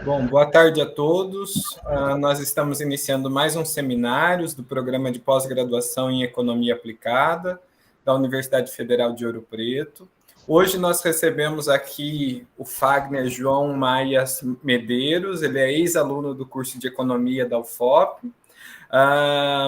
Bom, boa tarde a todos. Nós estamos iniciando mais um seminário do programa de pós-graduação em Economia Aplicada da Universidade Federal de Ouro Preto. Hoje nós recebemos aqui o Fagner João Maia Medeiros, ele é ex-aluno do curso de Economia da UFOP,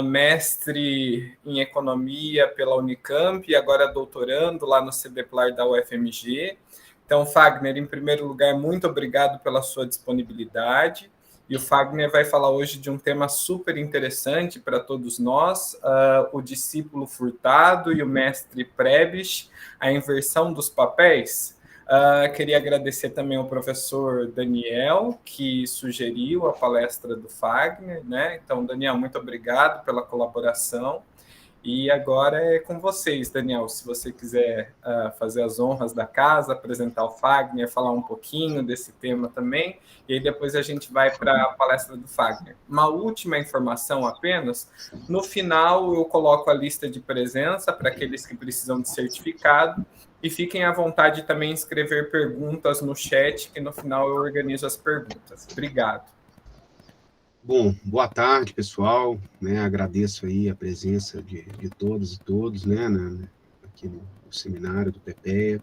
mestre em Economia pela Unicamp e agora doutorando lá no CBPLAR da UFMG. Então, Fagner, em primeiro lugar, muito obrigado pela sua disponibilidade. E o Fagner vai falar hoje de um tema super interessante para todos nós, o discípulo furtado e o mestre Prebisch, a inversão dos papéis. Queria agradecer também ao professor Daniel, que sugeriu a palestra do Fagner, né? Então, Daniel, muito obrigado pela colaboração. E agora é com vocês, Daniel, se você quiser fazer as honras da casa, apresentar o Fagner, falar um pouquinho desse tema também, e aí depois a gente vai para a palestra do Fagner. Uma última informação apenas, no final eu coloco a lista de presença para aqueles que precisam de certificado, e fiquem à vontade também em escrever perguntas no chat, que no final eu organizo as perguntas. Obrigado. Bom, boa tarde, pessoal, né, agradeço aí a presença de todos e todos, né, aqui no seminário do PPEA,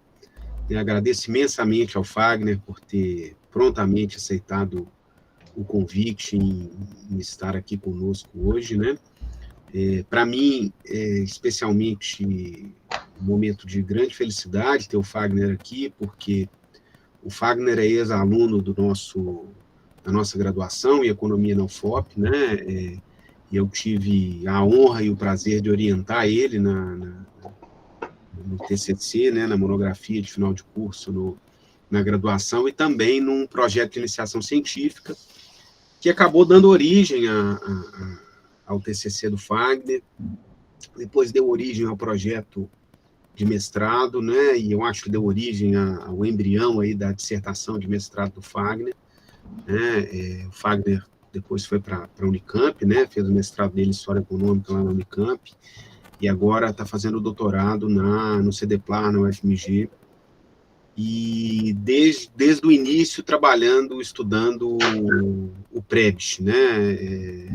e agradeço imensamente ao Fagner por ter prontamente aceitado o convite em estar aqui conosco hoje, né, para mim, especialmente um momento de grande felicidade ter o Fagner aqui, porque o Fagner é ex-aluno da nossa graduação em Economia na UFOP, né, e eu tive a honra e o prazer de orientar ele no TCC, né, na monografia de final de curso na graduação, e também num projeto de iniciação científica, que acabou dando origem ao TCC do Fagner, depois deu origem ao projeto de mestrado, né, e eu acho que deu origem ao embrião aí da dissertação de mestrado do Fagner, né, o Fagner depois foi para a Unicamp, né, fez o mestrado dele em História Econômica lá na Unicamp, e agora está fazendo o doutorado no CDPLAR, na UFMG, e desde o início trabalhando, estudando o Prebisch, né,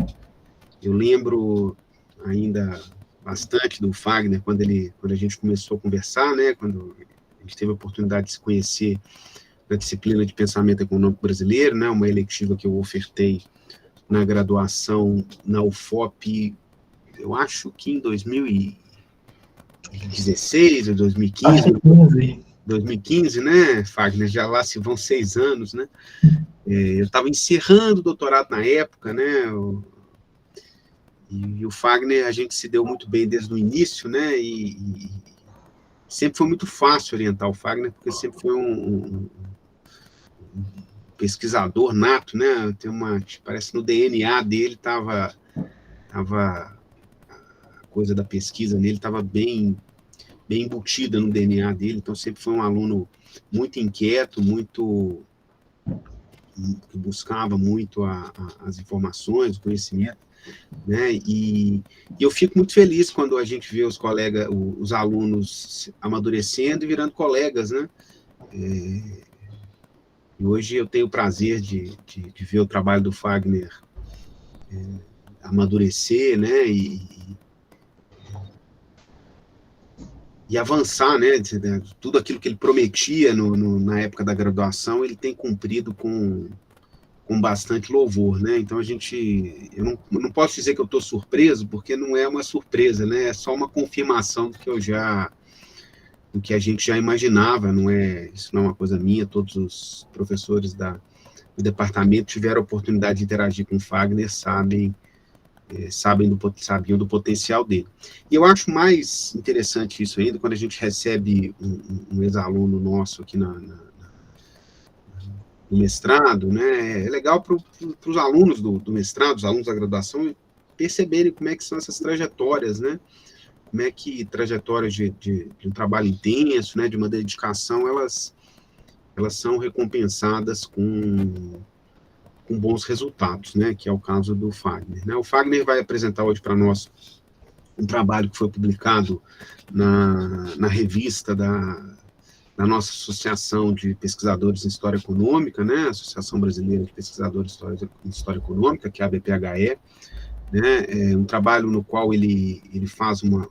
eu lembro ainda bastante do Fagner quando a gente começou a conversar, né, quando a gente teve a oportunidade de se conhecer na disciplina de Pensamento Econômico Brasileiro, né, uma eletiva que eu ofertei na graduação na UFOP, eu acho que em 2016 ou 2015, né, Fagner, já lá se vão 6 anos, né, eu estava encerrando o doutorado na época, né, e o Fagner, a gente se deu muito bem desde o início, né, e sempre foi muito fácil orientar o Fagner, porque sempre foi um pesquisador nato, né? Parece no DNA dele estava a coisa da pesquisa nele estava bem embutida no DNA dele, então sempre foi um aluno muito inquieto, que buscava muito as informações, o conhecimento, né? E eu fico muito feliz quando a gente vê os alunos amadurecendo e virando colegas, né? E hoje eu tenho o prazer de ver o trabalho do Fagner amadurecer, né, e avançar, né, tudo aquilo que ele prometia na época da graduação, ele tem cumprido com bastante louvor, né, então eu não posso dizer que eu estou surpreso, porque não é uma surpresa, né, é só uma confirmação do que a gente já imaginava, isso não é uma coisa minha, todos os professores do departamento tiveram a oportunidade de interagir com o Fagner, sabiam do potencial dele. E eu acho mais interessante isso ainda, quando a gente recebe um ex-aluno nosso aqui no mestrado, né, é legal para os alunos do mestrado, os alunos da graduação, perceberem como é que são essas trajetórias, né, como é que trajetórias de um trabalho intenso, né, de uma dedicação, elas são recompensadas com bons resultados, né, que é o caso do Fagner, né. O Fagner vai apresentar hoje para nós um trabalho que foi publicado na revista da nossa Associação de Pesquisadores em História Econômica, né, Associação Brasileira de Pesquisadores em História Econômica, que é a ABPHE, né, é um trabalho no qual ele faz uma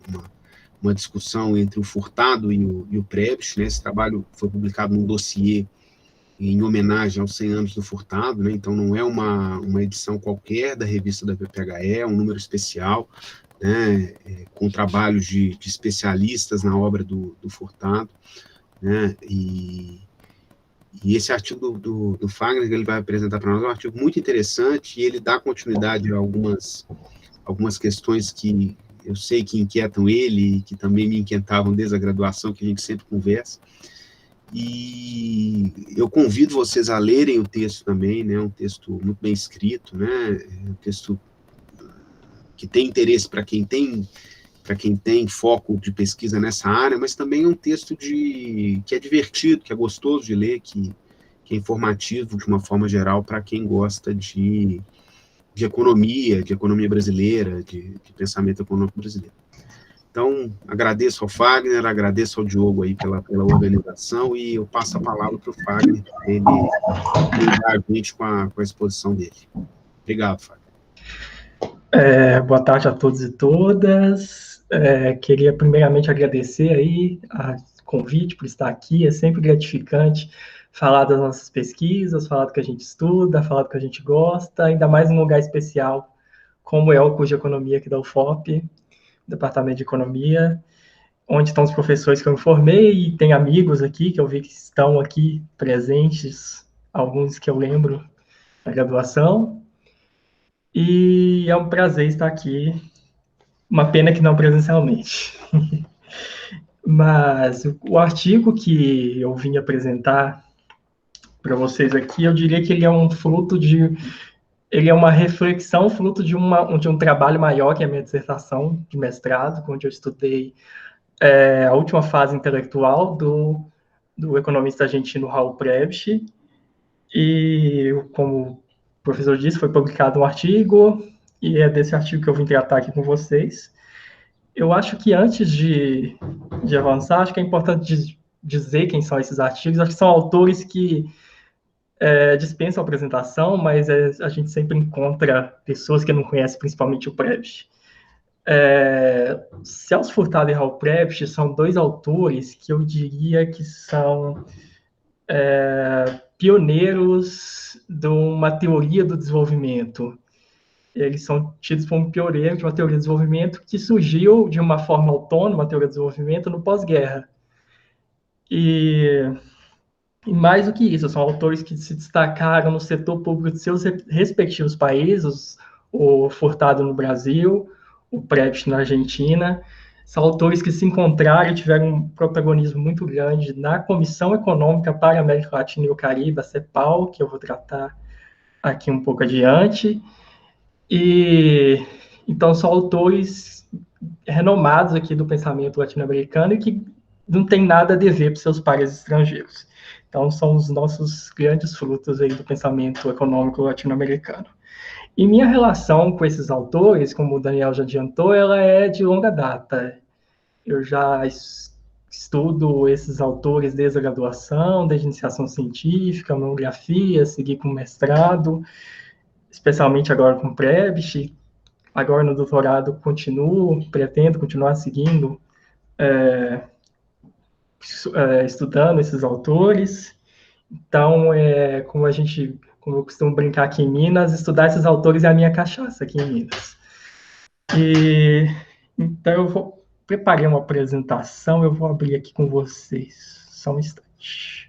discussão entre o Furtado e o Prebisch, né, esse trabalho foi publicado num dossiê em homenagem aos 100 anos do Furtado, né, então não é uma edição qualquer da revista da ABPHE, é um número especial, né, com trabalhos de especialistas na obra do Furtado, né, e esse artigo do Fagner que ele vai apresentar para nós é um artigo muito interessante e ele dá continuidade a algumas questões que eu sei que inquietam ele e que também me inquietavam desde a graduação, que a gente sempre conversa. E eu convido vocês a lerem o texto também, né, um texto muito bem escrito, né, um texto que tem interesse para quem tem foco de pesquisa nessa área, mas também é um texto que é divertido, que é gostoso de ler, que é informativo de uma forma geral para quem gosta de economia brasileira, de pensamento econômico brasileiro. Então, agradeço ao Fagner, agradeço ao Diogo aí pela organização e eu passo a palavra para o Fagner, para ele ajudar a gente com a exposição dele. Obrigado, Fagner. Boa tarde a todos e todas. Queria primeiramente agradecer aí o convite por estar aqui. É sempre gratificante falar das nossas pesquisas, falar do que a gente estuda, falar do que a gente gosta, ainda mais num lugar especial como é o curso de Economia aqui da UFOP, Departamento de Economia, onde estão os professores que eu me formei e tem amigos aqui que eu vi que estão aqui presentes, alguns que eu lembro da graduação. E é um prazer estar aqui, uma pena que não presencialmente. Mas o artigo que eu vim apresentar para vocês aqui, eu diria que ele é um fruto ele é uma reflexão, fruto de um trabalho maior, que é a minha dissertação de mestrado, onde eu estudei a última fase intelectual do economista argentino Raul Prebisch, e como o professor disse, foi publicado um artigo, e é desse artigo que eu vim tratar aqui com vocês. Eu acho que antes de avançar, acho que é importante dizer quem são esses artigos. Acho que são autores que dispensam a apresentação, mas a gente sempre encontra pessoas que não conhecem, principalmente o Prebisch. Celso Furtado e Raul Prebisch são dois autores que eu diria que são pioneiros de uma teoria do desenvolvimento. Eles são tidos como pioneiros de uma teoria de desenvolvimento que surgiu de uma forma autônoma, a teoria de desenvolvimento, no pós-guerra. E mais do que isso, são autores que se destacaram no setor público de seus respectivos países, o Furtado no Brasil, o Prebisch na Argentina. São autores que se encontraram e tiveram um protagonismo muito grande na Comissão Econômica para a América Latina e o Caribe, a CEPAL, que eu vou tratar aqui um pouco adiante. E então são autores renomados aqui do pensamento latino-americano e que não tem nada a dever para seus pares estrangeiros. Então são os nossos grandes frutos aí do pensamento econômico latino-americano. E minha relação com esses autores, como o Daniel já adiantou, ela é de longa data. Eu já estudo esses autores desde a graduação, desde a iniciação científica, monografia, segui com mestrado, especialmente agora com Prebisch. Agora no doutorado pretendo continuar seguindo, estudando esses autores. Então, como eu costumo brincar aqui em Minas, estudar esses autores é a minha cachaça aqui em Minas. Então, preparei uma apresentação, eu vou abrir aqui com vocês. Só um instante.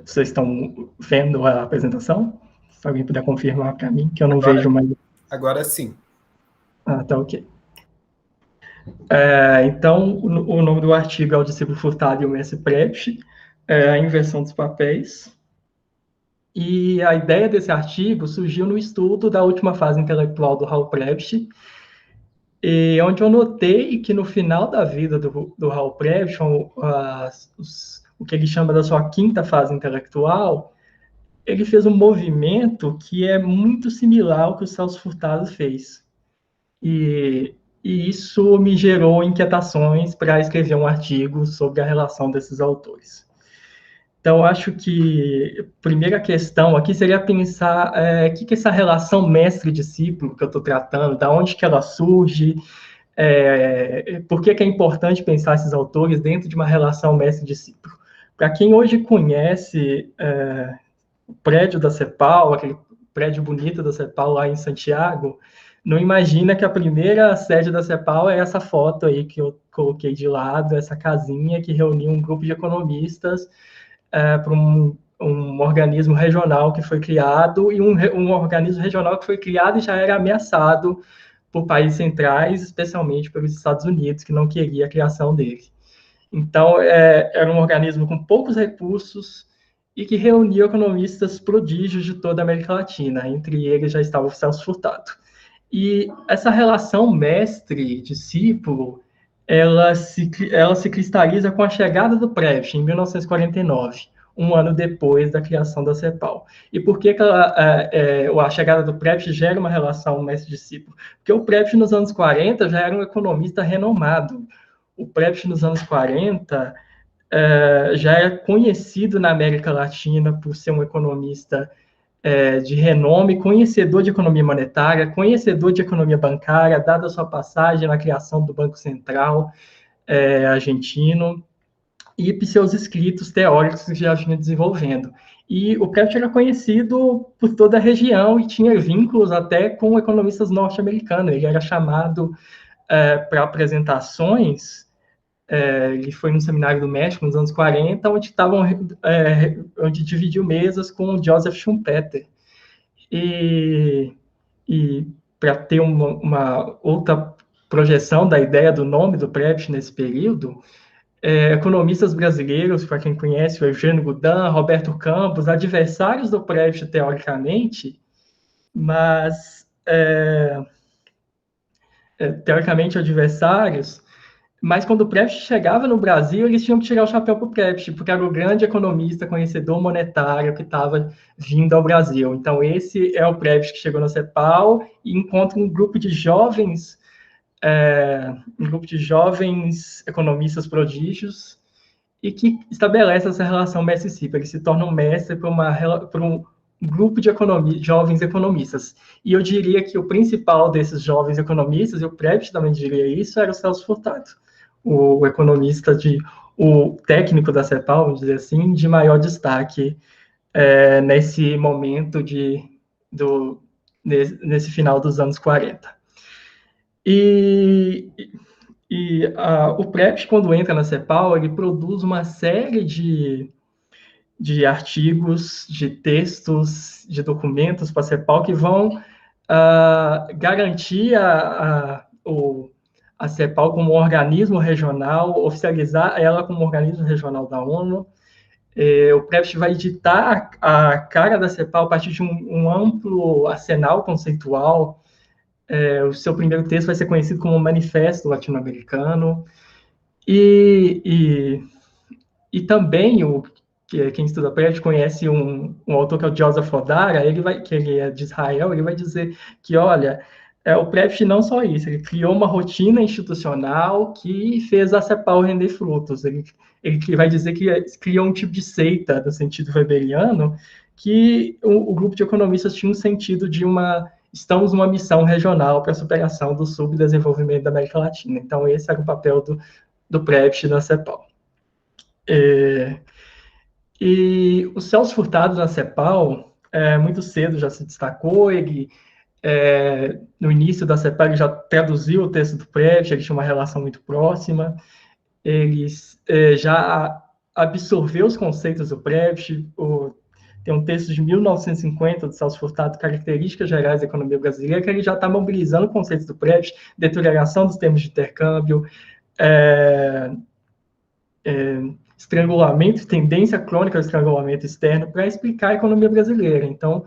Vocês estão vendo a apresentação? Se alguém puder confirmar para mim, que eu não vejo mais. Agora sim. Tá ok. Então, o nome do artigo é O Discípulo Furtado e o Mestre Prebisch, a inversão dos papéis. E a ideia desse artigo surgiu no estudo da última fase intelectual do Raul Prebisch, e onde eu notei que no final da vida do Hal Precht, o que ele chama da sua quinta fase intelectual, ele fez um movimento que é muito similar ao que o Celso Furtado fez. E isso me gerou inquietações para escrever um artigo sobre a relação desses autores. Então, acho que a primeira questão aqui seria pensar o que é essa relação mestre-discípulo que eu estou tratando, da onde que ela surge, por que é importante pensar esses autores dentro de uma relação mestre-discípulo. Para quem hoje conhece o prédio da CEPAL, aquele prédio bonito da CEPAL lá em Santiago, não imagina que a primeira sede da CEPAL é essa foto aí que eu coloquei de lado, essa casinha que reuniu um grupo de economistas para um organismo regional que foi criado, e um organismo regional que foi criado e já era ameaçado por países centrais, especialmente pelos Estados Unidos, que não queria a criação dele. Então, era um organismo com poucos recursos e que reunia economistas prodígios de toda a América Latina. Entre eles já estava o Celso Furtado. E essa relação mestre-discípulo, ela se cristaliza com a chegada do Precht, em 1949, um ano depois da criação da CEPAL. E por que a chegada do Precht gera uma relação mestre-discípulo? Porque o Precht, nos anos 40, já era um economista renomado. O Precht, nos anos 40, já era conhecido na América Latina por ser um economista de renome, conhecedor de economia monetária, conhecedor de economia bancária, dada a sua passagem na criação do Banco Central argentino, e seus escritos teóricos que já vinha desenvolvendo. E o Precht era conhecido por toda a região e tinha vínculos até com economistas norte-americanos. Ele era chamado para apresentações. Ele foi no Seminário do México nos anos 40, onde dividiu mesas com o Joseph Schumpeter. E para ter uma outra projeção da ideia do nome do Precht nesse período, economistas brasileiros, para quem conhece, o Eugênio Goudin, Roberto Campos, adversários do Precht teoricamente, mas teoricamente adversários, mas quando o Precht chegava no Brasil, eles tinham que tirar o chapéu para o Precht, porque era o grande economista, conhecedor monetário que estava vindo ao Brasil. Então, esse é o Precht que chegou na CEPAL e encontra um grupo de jovens economistas prodígios e que estabelece essa relação mestre-discípulo. Ele se torna um mestre para um grupo de jovens economistas. E eu diria que o principal desses jovens economistas, e o Precht também diria isso, era o Celso Furtado, o economista, o técnico da CEPAL, vamos dizer assim, de maior destaque nesse momento nesse final dos anos 40. O Precht, quando entra na CEPAL, ele produz uma série de artigos, de textos, de documentos para a CEPAL que vão garantir a CEPAL como um organismo regional, oficializar ela como um organismo regional da ONU. O Precht vai editar a cara da CEPAL a partir de um amplo arsenal conceitual. O seu primeiro texto vai ser conhecido como Manifesto Latino-Americano. E também, quem estuda Precht conhece um autor que é o Joseph Odara, que ele é de Israel, ele vai dizer que, olha, o Precht não só isso, ele criou uma rotina institucional que fez a CEPAL render frutos. Ele vai dizer que criou um tipo de seita, no sentido weberiano, que o grupo de economistas tinha um sentido de estamos numa missão regional para a superação do subdesenvolvimento da América Latina. Então, esse era o papel do Precht na CEPAL. E o Celso Furtado na CEPAL, muito cedo já se destacou. Ele, no início da CEPAL, ele já traduziu o texto do Precht, ele tinha uma relação muito próxima, ele já absorveu os conceitos do Precht. Tem um texto de 1950 do Celso Furtado, Características Gerais da Economia Brasileira, que ele já está mobilizando conceitos do Precht, deterioração dos termos de intercâmbio, estrangulamento, tendência crônica ao estrangulamento externo, para explicar a economia brasileira. Então,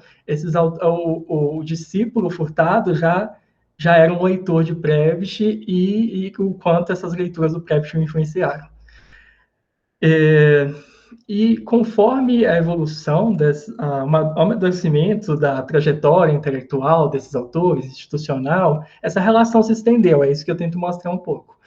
o discípulo Furtado já já era um leitor de Prebisch e o quanto essas leituras do Prebisch me influenciaram. E conforme a evolução, o amadurecimento da trajetória intelectual desses autores, institucional, essa relação se estendeu, é isso que eu tento mostrar um pouco.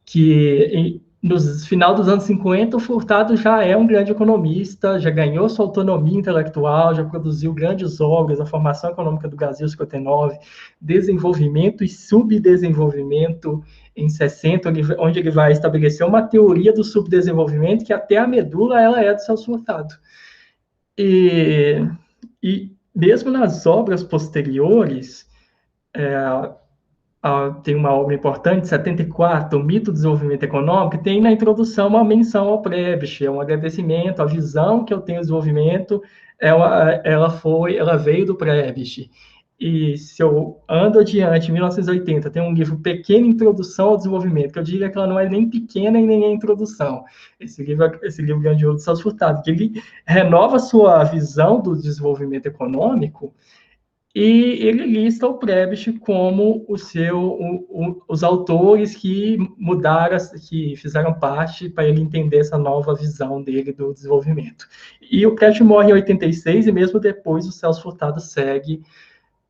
Que no final dos anos 50, o Furtado já é um grande economista, já ganhou sua autonomia intelectual, já produziu grandes obras, a formação econômica do Brasil 59, desenvolvimento e subdesenvolvimento em 60, onde ele vai estabelecer uma teoria do subdesenvolvimento que até a medula ela é do Celso Furtado. E mesmo nas obras posteriores, tem uma obra importante, 74, O Mito do Desenvolvimento Econômico, tem na introdução uma menção ao Prebisch, um agradecimento, a visão que eu tenho do desenvolvimento, ela veio do Prebisch. E se eu ando adiante, em 1980, tem um livro Pequena Introdução ao Desenvolvimento, que eu diria que ela não é nem pequena e nem é introdução. Esse livro ganhou do Celso Furtado, que ele renova sua visão do desenvolvimento econômico, e ele lista o Prebisch como os autores que mudaram, que fizeram parte para ele entender essa nova visão dele do desenvolvimento. E o Prebisch morre em 86, e mesmo depois o Celso Furtado segue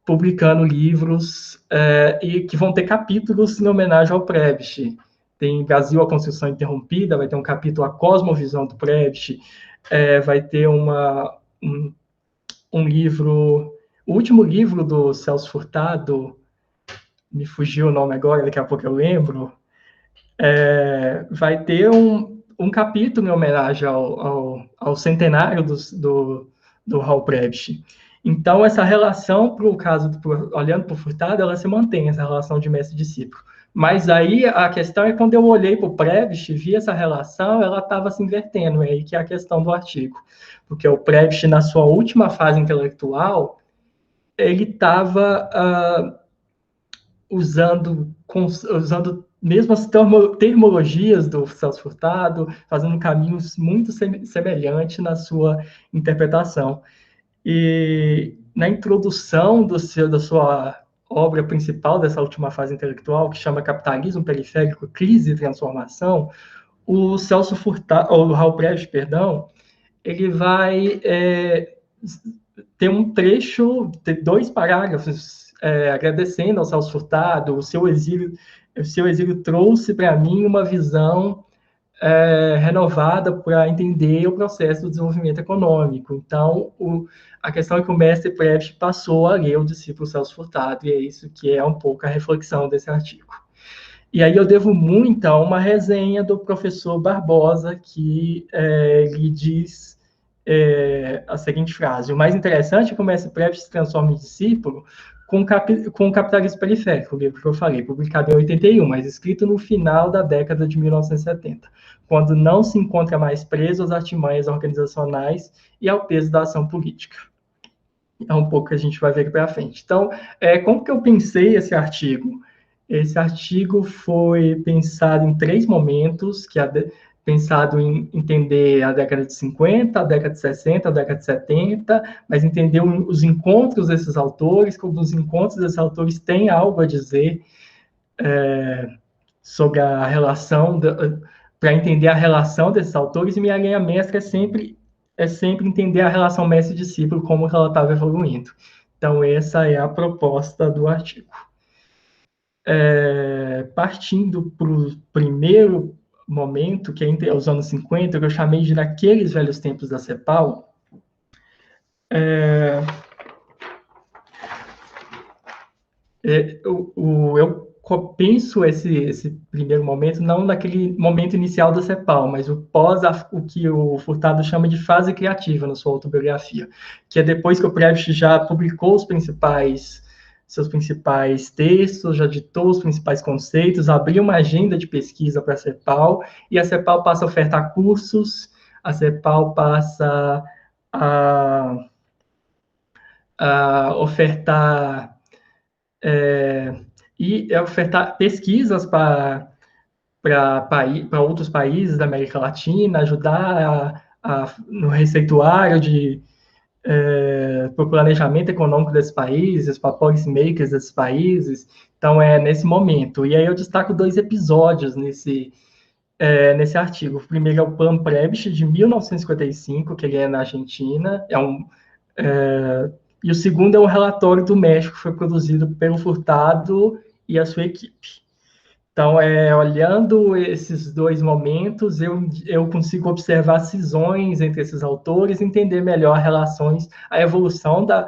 publicando livros e que vão ter capítulos em homenagem ao Prebisch. Tem Brasil, a Construção Interrompida, vai ter um capítulo A Cosmovisão do Prebisch, vai ter um livro, o último livro do Celso Furtado, me fugiu o nome agora, daqui a pouco eu lembro, vai ter um capítulo em homenagem ao centenário do Raul Prebisch. Então, essa relação, olhando para o Furtado, ela se mantém, essa relação de mestre-discípulo. Mas aí a questão é quando eu olhei para o Prebisch, vi essa relação, ela estava se invertendo, é aí que é a questão do artigo. Porque o Prebisch, na sua última fase intelectual, ele estava usando mesmo as termologias do Celso Furtado, fazendo caminhos muito semelhantes na sua interpretação. E na introdução da sua obra principal, dessa última fase intelectual, que chama Capitalismo Periférico, Crise e Transformação, o Raul Prebisch, ele vai ter um trecho, ter 2 parágrafos agradecendo ao Celso Furtado. O seu exílio trouxe para mim uma visão renovada para entender o processo do desenvolvimento econômico. Então, a questão é que o mestre Prebisch passou a ler o discípulo Celso Furtado, e é isso que é um pouco a reflexão desse artigo. E aí eu devo muito a uma resenha do professor Barbosa, que lhe diz a seguinte frase: o mais interessante é que o mestre Prebisch se transforma em discípulo com o Capitalismo Periférico, o livro que eu falei, publicado em 81, mas escrito no final da década de 1970, quando não se encontra mais preso às artimanhas organizacionais e ao peso da ação política. É um pouco que a gente vai ver aqui para frente. Então, como que eu pensei esse artigo? Esse artigo foi pensado em 3 momentos, pensado em entender a década de 50, a década de 60, a década de 70, mas entender os encontros desses autores, como os encontros desses autores têm algo a dizer sobre a relação, para entender a relação desses autores, e minha linha mestra é sempre entender a relação mestre-discípulo, como ela estava evoluindo. Então, essa é a proposta do artigo. Partindo para o primeiro momento, que é entre os anos 50, que eu chamei de naqueles velhos tempos da CEPAL, eu penso esse primeiro momento não naquele momento inicial da CEPAL, mas o que o Furtado chama de fase criativa na sua autobiografia, que é depois que o Prebisch já publicou seus principais textos, já ditou os principais conceitos, abriu uma agenda de pesquisa para a CEPAL, e a CEPAL passa a ofertar cursos, a CEPAL passa a ofertar ofertar pesquisas para outros países da América Latina, ajudar no receituário para o planejamento econômico desses países, para policy makers desses países. Então, é nesse momento. E aí eu destaco 2 episódios nesse artigo. O primeiro é o Plan Prebisch, de 1955, que ele é na Argentina. E o segundo é um relatório do México, que foi produzido pelo Furtado e a sua equipe. Então, olhando esses 2 momentos, eu consigo observar cisões entre esses autores, entender melhor a evolução da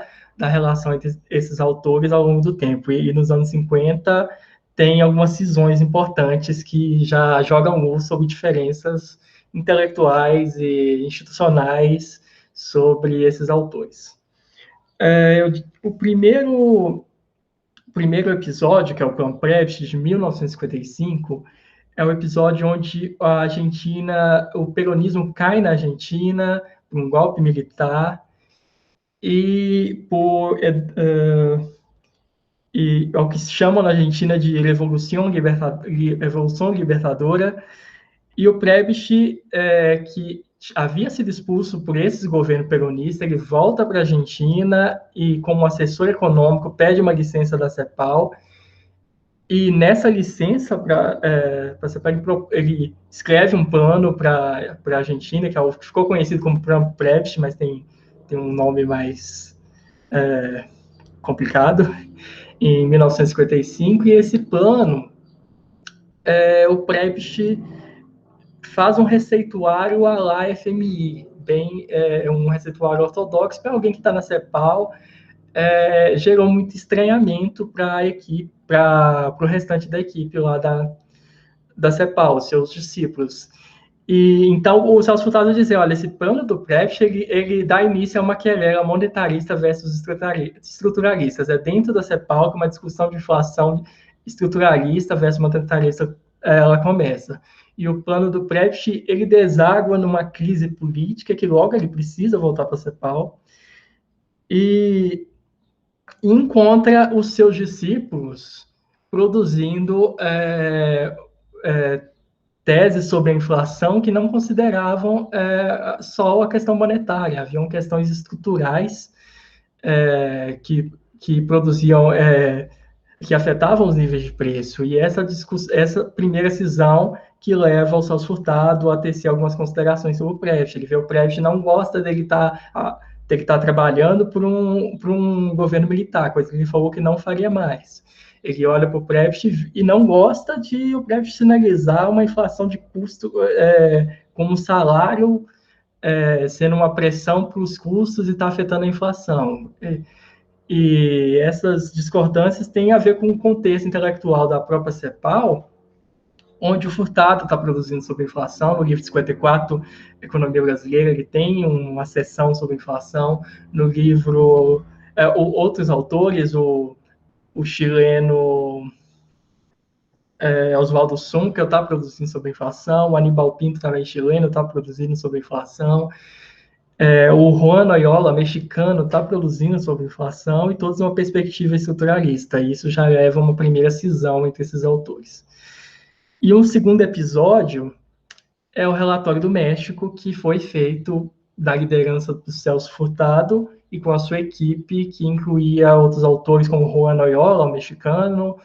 relação entre esses autores ao longo do tempo. E nos anos 50, tem algumas cisões importantes que já jogam luz sobre diferenças intelectuais e institucionais sobre esses autores. O primeiro episódio, que é o Plan Prebisch, de 1955, é um episódio onde o peronismo cai na Argentina por um golpe militar e é o que se chama na Argentina de Revolução Libertadora, e o Prebisch, que havia sido expulso por esse governo peronista, ele volta para a Argentina e, como assessor econômico, pede uma licença da CEPAL, e nessa licença para a CEPAL, ele escreve um plano para a Argentina, que ficou conhecido como Plan Prebisch, mas tem um nome mais complicado, em 1955, e esse plano, o Prebisch faz um receituário à la FMI, um receituário ortodoxo para alguém que está na CEPAL, gerou muito estranhamento para a equipe, para o restante da equipe lá da CEPAL, seus discípulos. E então o Celso Furtado dizia, olha, esse plano do Prebisch, ele dá início a uma querela monetarista versus estruturalistas. É dentro da CEPAL que uma discussão de inflação estruturalista versus monetarista ela começa. E o plano do Prebisch, ele deságua numa crise política que logo ele precisa voltar para a CEPAL e encontra os seus discípulos produzindo teses sobre a inflação que não consideravam só a questão monetária, haviam questões estruturais que produziam, que afetavam os níveis de preço, e essa primeira cisão que leva o Celso Furtado a tecer algumas considerações sobre o Prebisch. Ele vê o Prebisch não gosta dele estar trabalhando por um governo militar, coisa que ele falou que não faria mais. Ele olha para o Prebisch e não gosta de o Prebisch sinalizar uma inflação de custo como um salário sendo uma pressão para os custos e está afetando a inflação. E essas discordâncias têm a ver com o contexto intelectual da própria CEPAL, onde o Furtado está produzindo sobre inflação. No livro 54, Economia Brasileira, ele tem uma seção sobre inflação. No livro, outros autores, o chileno Oswaldo Sunkel está produzindo sobre inflação, o Aníbal Pinto, também chileno, está produzindo sobre inflação, o Juan Oyola, mexicano, está produzindo sobre inflação, e todos uma perspectiva estruturalista. E isso já leva a uma primeira cisão entre esses autores. E um segundo episódio é o relatório do México, que foi feito da liderança do Celso Furtado e com a sua equipe, que incluía outros autores como Juan Oyola, o mexicano,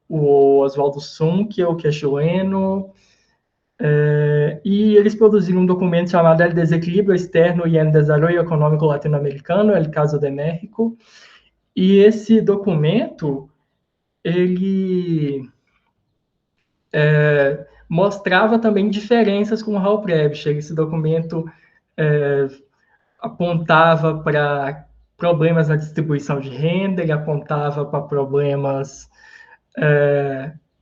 o Oswaldo Sunkel, que é chileno, e eles produziram um documento chamado El Desequilibrio Externo y el Desarrollo Económico Latinoamericano, El Caso de México, e esse documento, ele mostrava também diferenças com o Raul Prebisch. Esse documento apontava para problemas na distribuição de renda, ele apontava para problemas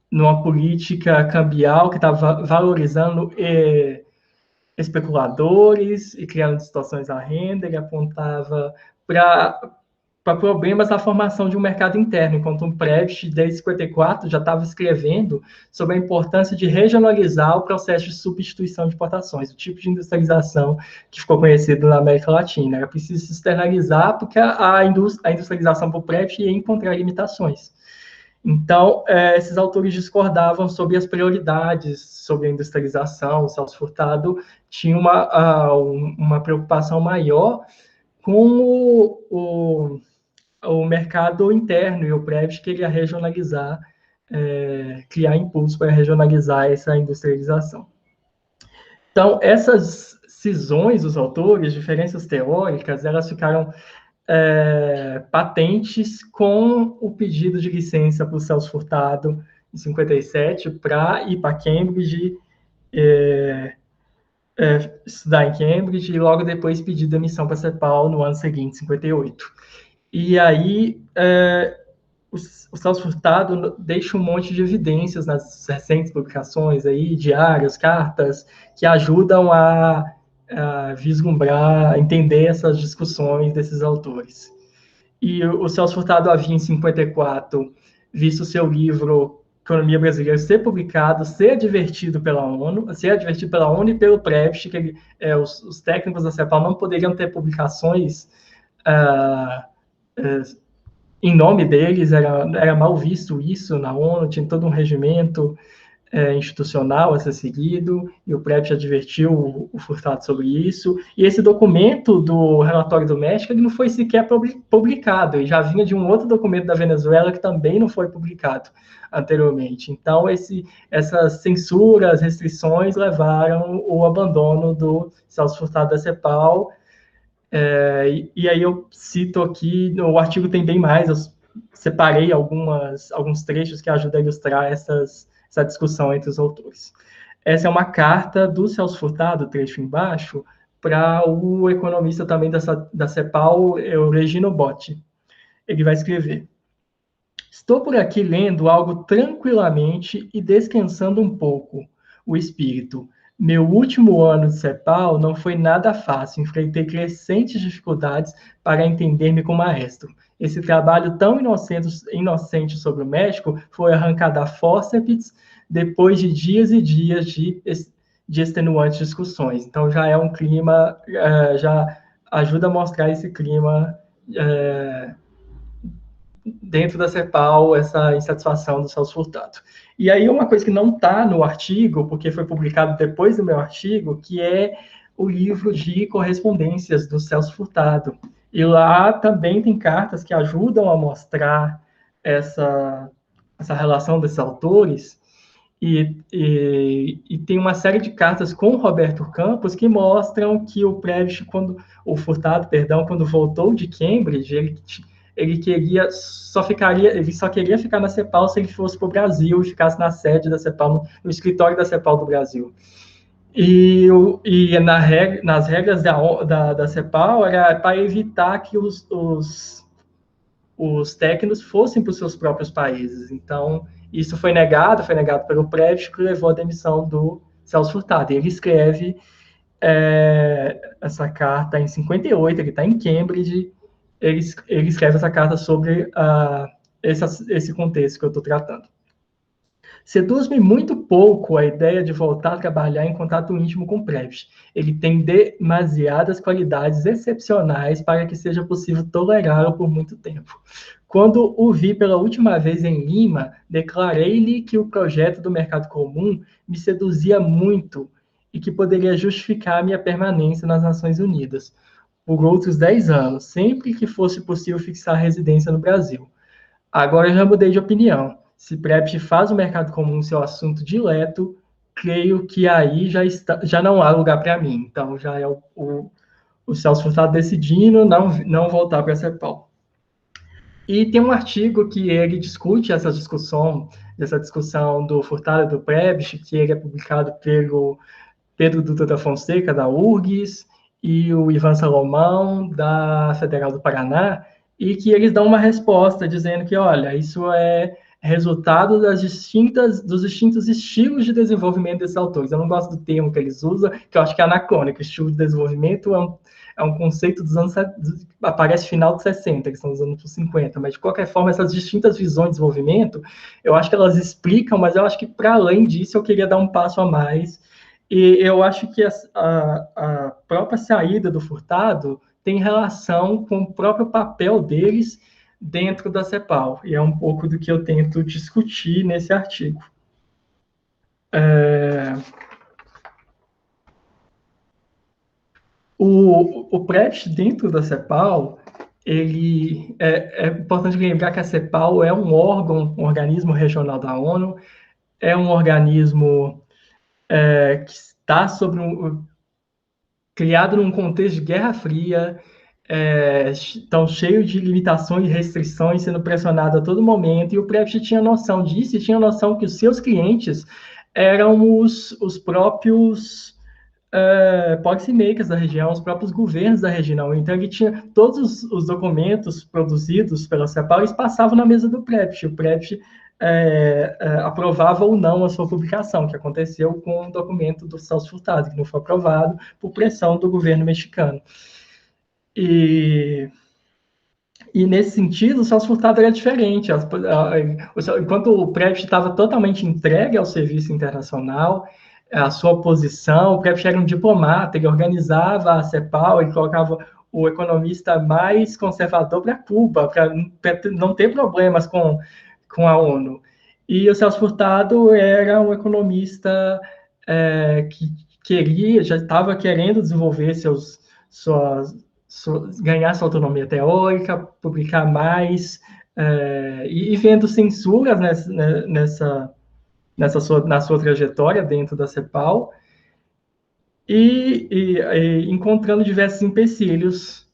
numa política cambial que estava valorizando especuladores e criando distorções à renda, ele apontava para problemas na formação de um mercado interno, enquanto o Prebisch, desde 54, já estava escrevendo sobre a importância de regionalizar o processo de substituição de exportações, o tipo de industrialização que ficou conhecido na América Latina. Era preciso se externalizar, porque a industrialização para o Prebisch ia encontrar limitações. Então, esses autores discordavam sobre as prioridades sobre a industrialização. O Celso Furtado tinha uma preocupação maior com o mercado interno, e o Prevish queria regionalizar, criar impulso para regionalizar essa industrialização. Então, essas cisões dos autores, diferenças teóricas, elas ficaram patentes com o pedido de licença para o Celso Furtado, em 57, para ir para Cambridge, estudar em Cambridge, e logo depois pedir demissão para a CEPAL no ano seguinte, 58. E aí, o Celso Furtado deixa um monte de evidências nas recentes publicações, aí, diários, cartas, que ajudam a vislumbrar, a entender essas discussões desses autores. E o Celso Furtado havia, em 54, visto seu livro Economia Brasileira ser publicado, ser advertido pela ONU e pelo Prevish, que os técnicos da CEPAL não poderiam ter publicações em nome deles, era mal visto isso na ONU, tinha todo um regimento institucional a ser seguido, e o Prevish advertiu o Furtado sobre isso, e esse documento do relatório do México ele não foi sequer publicado, e já vinha de um outro documento da Venezuela que também não foi publicado anteriormente. Então, essas censuras, restrições levaram o abandono do Celso Furtado da CEPAL, e aí eu cito aqui, o artigo tem bem mais, eu separei alguns trechos que ajudam a ilustrar essa discussão entre os autores. Essa é uma carta do Celso Furtado, trecho embaixo, para o economista também da CEPAL, Regino Botti. Ele vai escrever: estou por aqui lendo algo tranquilamente e descansando um pouco o espírito. Meu último ano de CEPAL não foi nada fácil, enfrentei crescentes dificuldades para entender-me com o maestro. Esse trabalho tão inocente sobre o México foi arrancado a fórceps depois de dias e dias de extenuantes discussões. Então, já é um clima, já ajuda a mostrar esse clima dentro da CEPAL, essa insatisfação do Celso Furtado. E aí, uma coisa que não está no artigo, porque foi publicado depois do meu artigo, que é o livro de correspondências do Celso Furtado. E lá também tem cartas que ajudam a mostrar essa relação desses autores, e tem uma série de cartas com o Roberto Campos que mostram que o Prevish, o Furtado, quando voltou de Cambridge, ele só queria ficar na CEPAL se ele fosse para o Brasil e ficasse na sede da CEPAL, no escritório da CEPAL do Brasil. E nas regras da CEPAL era para evitar que os técnicos fossem para os seus próprios países. Então, isso foi negado pelo Prevish, que levou à demissão do Celso Furtado. E ele escreve essa carta em 58, ele está em Cambridge, ele escreve essa carta sobre esse contexto que eu estou tratando. Seduz-me muito pouco a ideia de voltar a trabalhar em contato íntimo com o Prevish. Ele tem demasiadas qualidades excepcionais para que seja possível tolerá-lo por muito tempo. Quando o vi pela última vez em Lima, declarei-lhe que o projeto do mercado comum me seduzia muito e que poderia justificar minha permanência nas Nações Unidas por outros 10 anos, sempre que fosse possível fixar residência no Brasil. Agora já mudei de opinião. Se Prevish faz o mercado comum seu assunto dileto, creio que aí já não há lugar para mim. Então, já é o Celso Furtado decidindo não voltar para a CEPAL. E tem um artigo que ele discute essa discussão do Furtado e do Prevish, que ele é publicado pelo Pedro Dutra da Fonseca, da URGS, e o Ivan Salomão, da Federal do Paraná, e que eles dão uma resposta dizendo que, olha, isso é resultado dos distintos estilos de desenvolvimento desses autores. Eu não gosto do termo que eles usam, que eu acho que é anacrônico. Estilo de desenvolvimento é um conceito dos anos... aparece final dos 60, que estão usando para 50, mas, de qualquer forma, essas distintas visões de desenvolvimento, eu acho que elas explicam, mas eu acho que, para além disso, eu queria dar um passo a mais. E eu acho que a própria saída do Furtado tem relação com o próprio papel deles dentro da CEPAL, e é um pouco do que eu tento discutir nesse artigo. O Prept, dentro da CEPAL, é importante lembrar que a CEPAL é um órgão, um organismo regional da ONU, é um organismo que está criado num contexto de Guerra Fria, estão cheio de limitações e restrições, sendo pressionado a todo momento, e o Prept tinha noção disso, e tinha noção que os seus clientes eram os próprios policy makers da região, os próprios governos da região. Então, ele tinha todos os documentos produzidos pela CEPAL, eles passavam na mesa do Prept. O Prept aprovava ou não a sua publicação, que aconteceu com o documento do Celso Furtado, que não foi aprovado por pressão do governo mexicano. E nesse sentido, o Celso Furtado era diferente. Enquanto o Prept estava totalmente entregue ao serviço internacional, a sua posição, o Prept era um diplomata, ele organizava a CEPAL, ele colocava o economista mais conservador para Cuba, para não ter problemas com a ONU. E o Celso Furtado era um economista que já estava querendo desenvolver ganhar sua autonomia teórica, publicar mais, e vendo censuras na sua trajetória dentro da CEPAL, e encontrando diversos empecilhos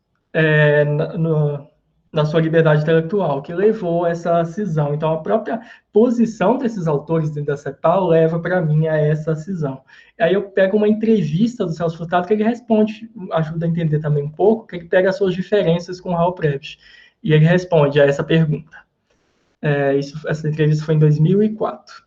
na sua liberdade intelectual, que levou a essa cisão. Então, a própria posição desses autores dentro da CEPAL leva, para mim, a essa cisão. Aí eu pego uma entrevista do Celso Furtado que ele responde, ajuda a entender também um pouco, que ele pega as suas diferenças com o Raul Prebisch, e ele responde a essa pergunta. Essa entrevista foi em 2004.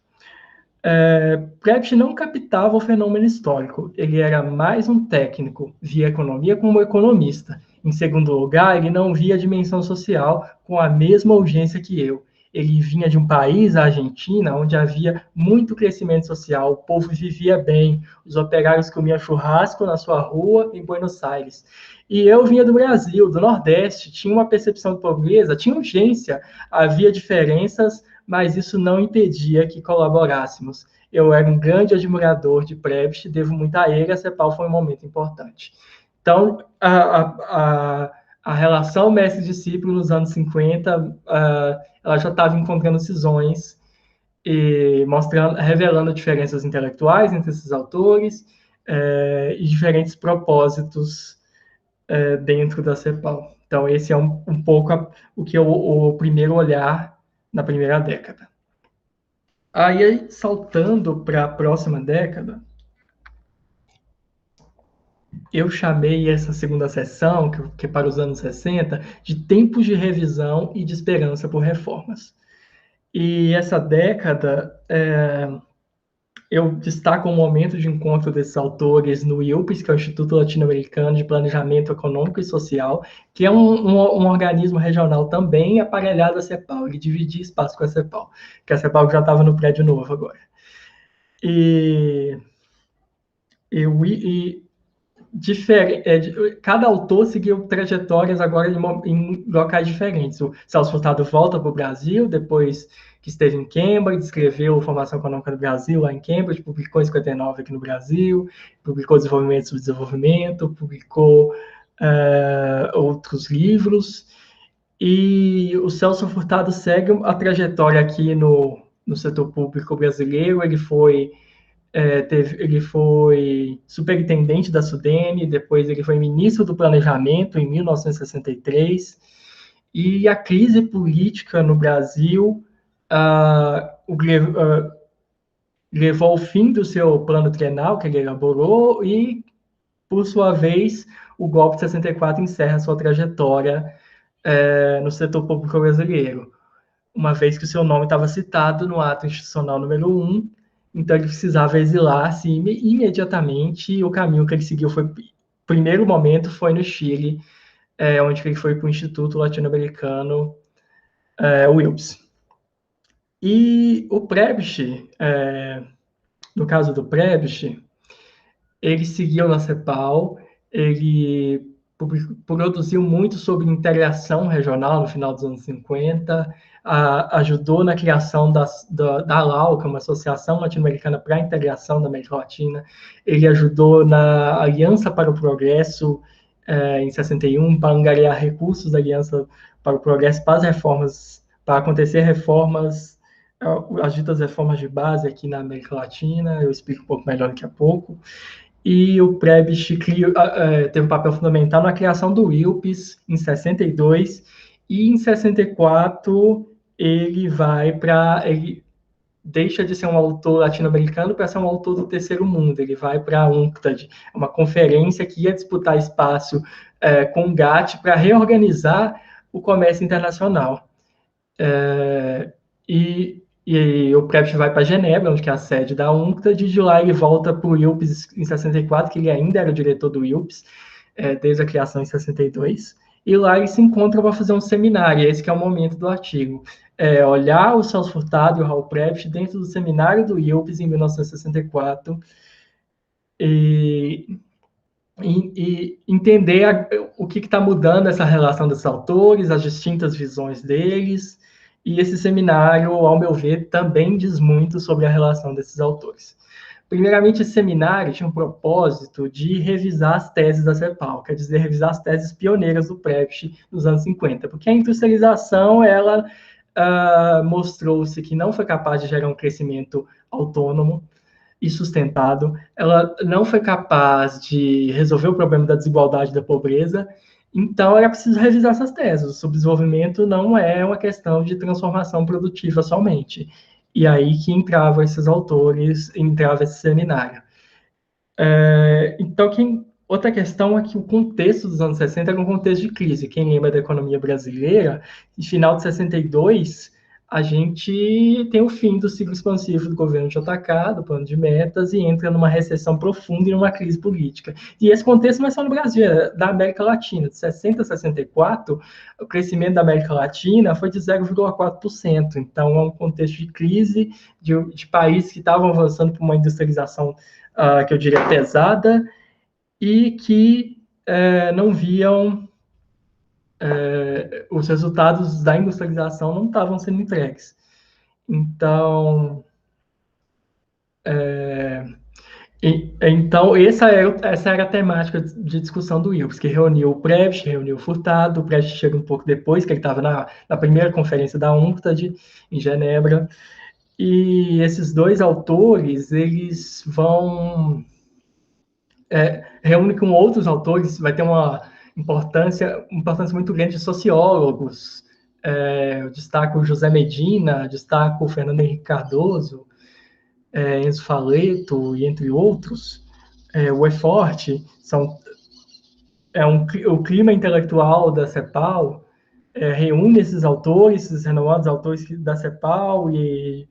Prebisch não captava o fenômeno histórico, ele era mais um técnico, via economia como economista. Em segundo lugar, ele não via a dimensão social com a mesma urgência que eu. Ele vinha de um país, a Argentina, onde havia muito crescimento social, o povo vivia bem, os operários comiam churrasco na sua rua em Buenos Aires. E eu vinha do Brasil, do Nordeste, tinha uma percepção de pobreza, tinha urgência, havia diferenças, mas isso não impedia que colaborássemos. Eu era um grande admirador de Prebisch, devo muito a ele, a CEPAL foi um momento importante. Então, a relação mestre-discípulo nos anos 50, ela já estava encontrando cisões e revelando diferenças intelectuais entre esses autores e diferentes propósitos dentro da CEPAL. Então, esse é um pouco o primeiro olhar na primeira década. Aí, saltando para a próxima década, eu chamei essa segunda sessão, que é para os anos 60, de tempos de revisão e de esperança por reformas. E essa década, eu destaco um momento de encontro desses autores no IUPES, que é o Instituto Latino-Americano de Planejamento Econômico e Social, que é um organismo regional também aparelhado à CEPAL, ele dividia espaço com a CEPAL, que a CEPAL já estava no prédio novo agora. Cada autor seguiu trajetórias agora em locais diferentes. O Celso Furtado volta para o Brasil, depois que esteve em Cambridge, escreveu Formação Econômica do Brasil lá em Cambridge, publicou em 59 aqui no Brasil, publicou Desenvolvimento e Subdesenvolvimento, publicou outros livros, e o Celso Furtado segue a trajetória aqui no setor público brasileiro. Ele foi superintendente da SUDENE, depois ele foi ministro do Planejamento em 1963, e a crise política no Brasil levou ao fim do seu plano trienal que ele elaborou, e, por sua vez, o golpe de 64 encerra sua trajetória no setor público brasileiro, uma vez que o seu nome estava citado no ato institucional número 1, então ele precisava exilar-se imediatamente, e o caminho que ele seguiu primeiro momento foi no Chile, onde ele foi para o Instituto Latino-Americano, o IUPS. E o Prebisch, no caso do Prebisch, ele seguiu na CEPAL, ele produziu muito sobre integração regional no final dos anos 50, ajudou na criação da ALAU, que é uma Associação Latino-Americana para a Integração da América Latina. Ele ajudou na Aliança para o Progresso, em 61, para angariar recursos da Aliança para o Progresso para as reformas, para acontecer reformas, as ditas reformas de base aqui na América Latina. Eu explico um pouco melhor daqui a pouco. E o Prebisch teve um papel fundamental na criação do ILPS em 62, e em 64 ele deixa de ser um autor latino-americano para ser um autor do terceiro mundo. Ele vai para a UNCTAD, uma conferência que ia disputar espaço com o GATT para reorganizar o comércio internacional. E o Prebisch vai para Genebra, onde é a sede da UNCTAD, e de lá ele volta para o ILPS em 64, que ele ainda era o diretor do ILPS, desde a criação em 62, e lá ele se encontra para fazer um seminário, esse que é o momento do artigo. Olhar o Celso Furtado e o Raul Prebisch dentro do seminário do ILPS em 1964, e entender o que está mudando essa relação desses autores, as distintas visões deles. E esse seminário, ao meu ver, também diz muito sobre a relação desses autores. Primeiramente, esse seminário tinha um propósito de revisar as teses da CEPAL, quer dizer, revisar as teses pioneiras do Prebisch nos anos 50, porque a industrialização, ela mostrou-se que não foi capaz de gerar um crescimento autônomo e sustentado, ela não foi capaz de resolver o problema da desigualdade e da pobreza. Então, era preciso revisar essas teses. O subdesenvolvimento não é uma questão de transformação produtiva somente. E aí que entravam esses autores, entrava esse seminário. Então, outra questão é que o contexto dos anos 60 era um contexto de crise. Quem lembra da economia brasileira, no final de 62, a gente tem o fim do ciclo expansivo do governo de JK, do plano de metas, e entra numa recessão profunda e numa crise política. E esse contexto não é só no Brasil, é da América Latina. De 60 a 64, o crescimento da América Latina foi de 0,4%. Então, é um contexto de crise, de países que estavam avançando por uma industrialização, que eu diria, pesada, e que não viam... os resultados da industrialização não estavam sendo entregues. Então, essa era a temática de discussão do ILPS, que reuniu o Prebisch, reuniu o Furtado. O Prebisch chega um pouco depois, que ele estava na primeira conferência da UNCTAD, em Genebra, e esses dois autores, eles vão... reúne com outros autores, vai ter uma importância muito grande de sociólogos. Eu destaco o José Medina, destaco o Fernando Henrique Cardoso, Enzo Faleto, e entre outros. O EFORT, o clima intelectual da CEPAL, reúne esses autores, esses renomados autores da CEPAL e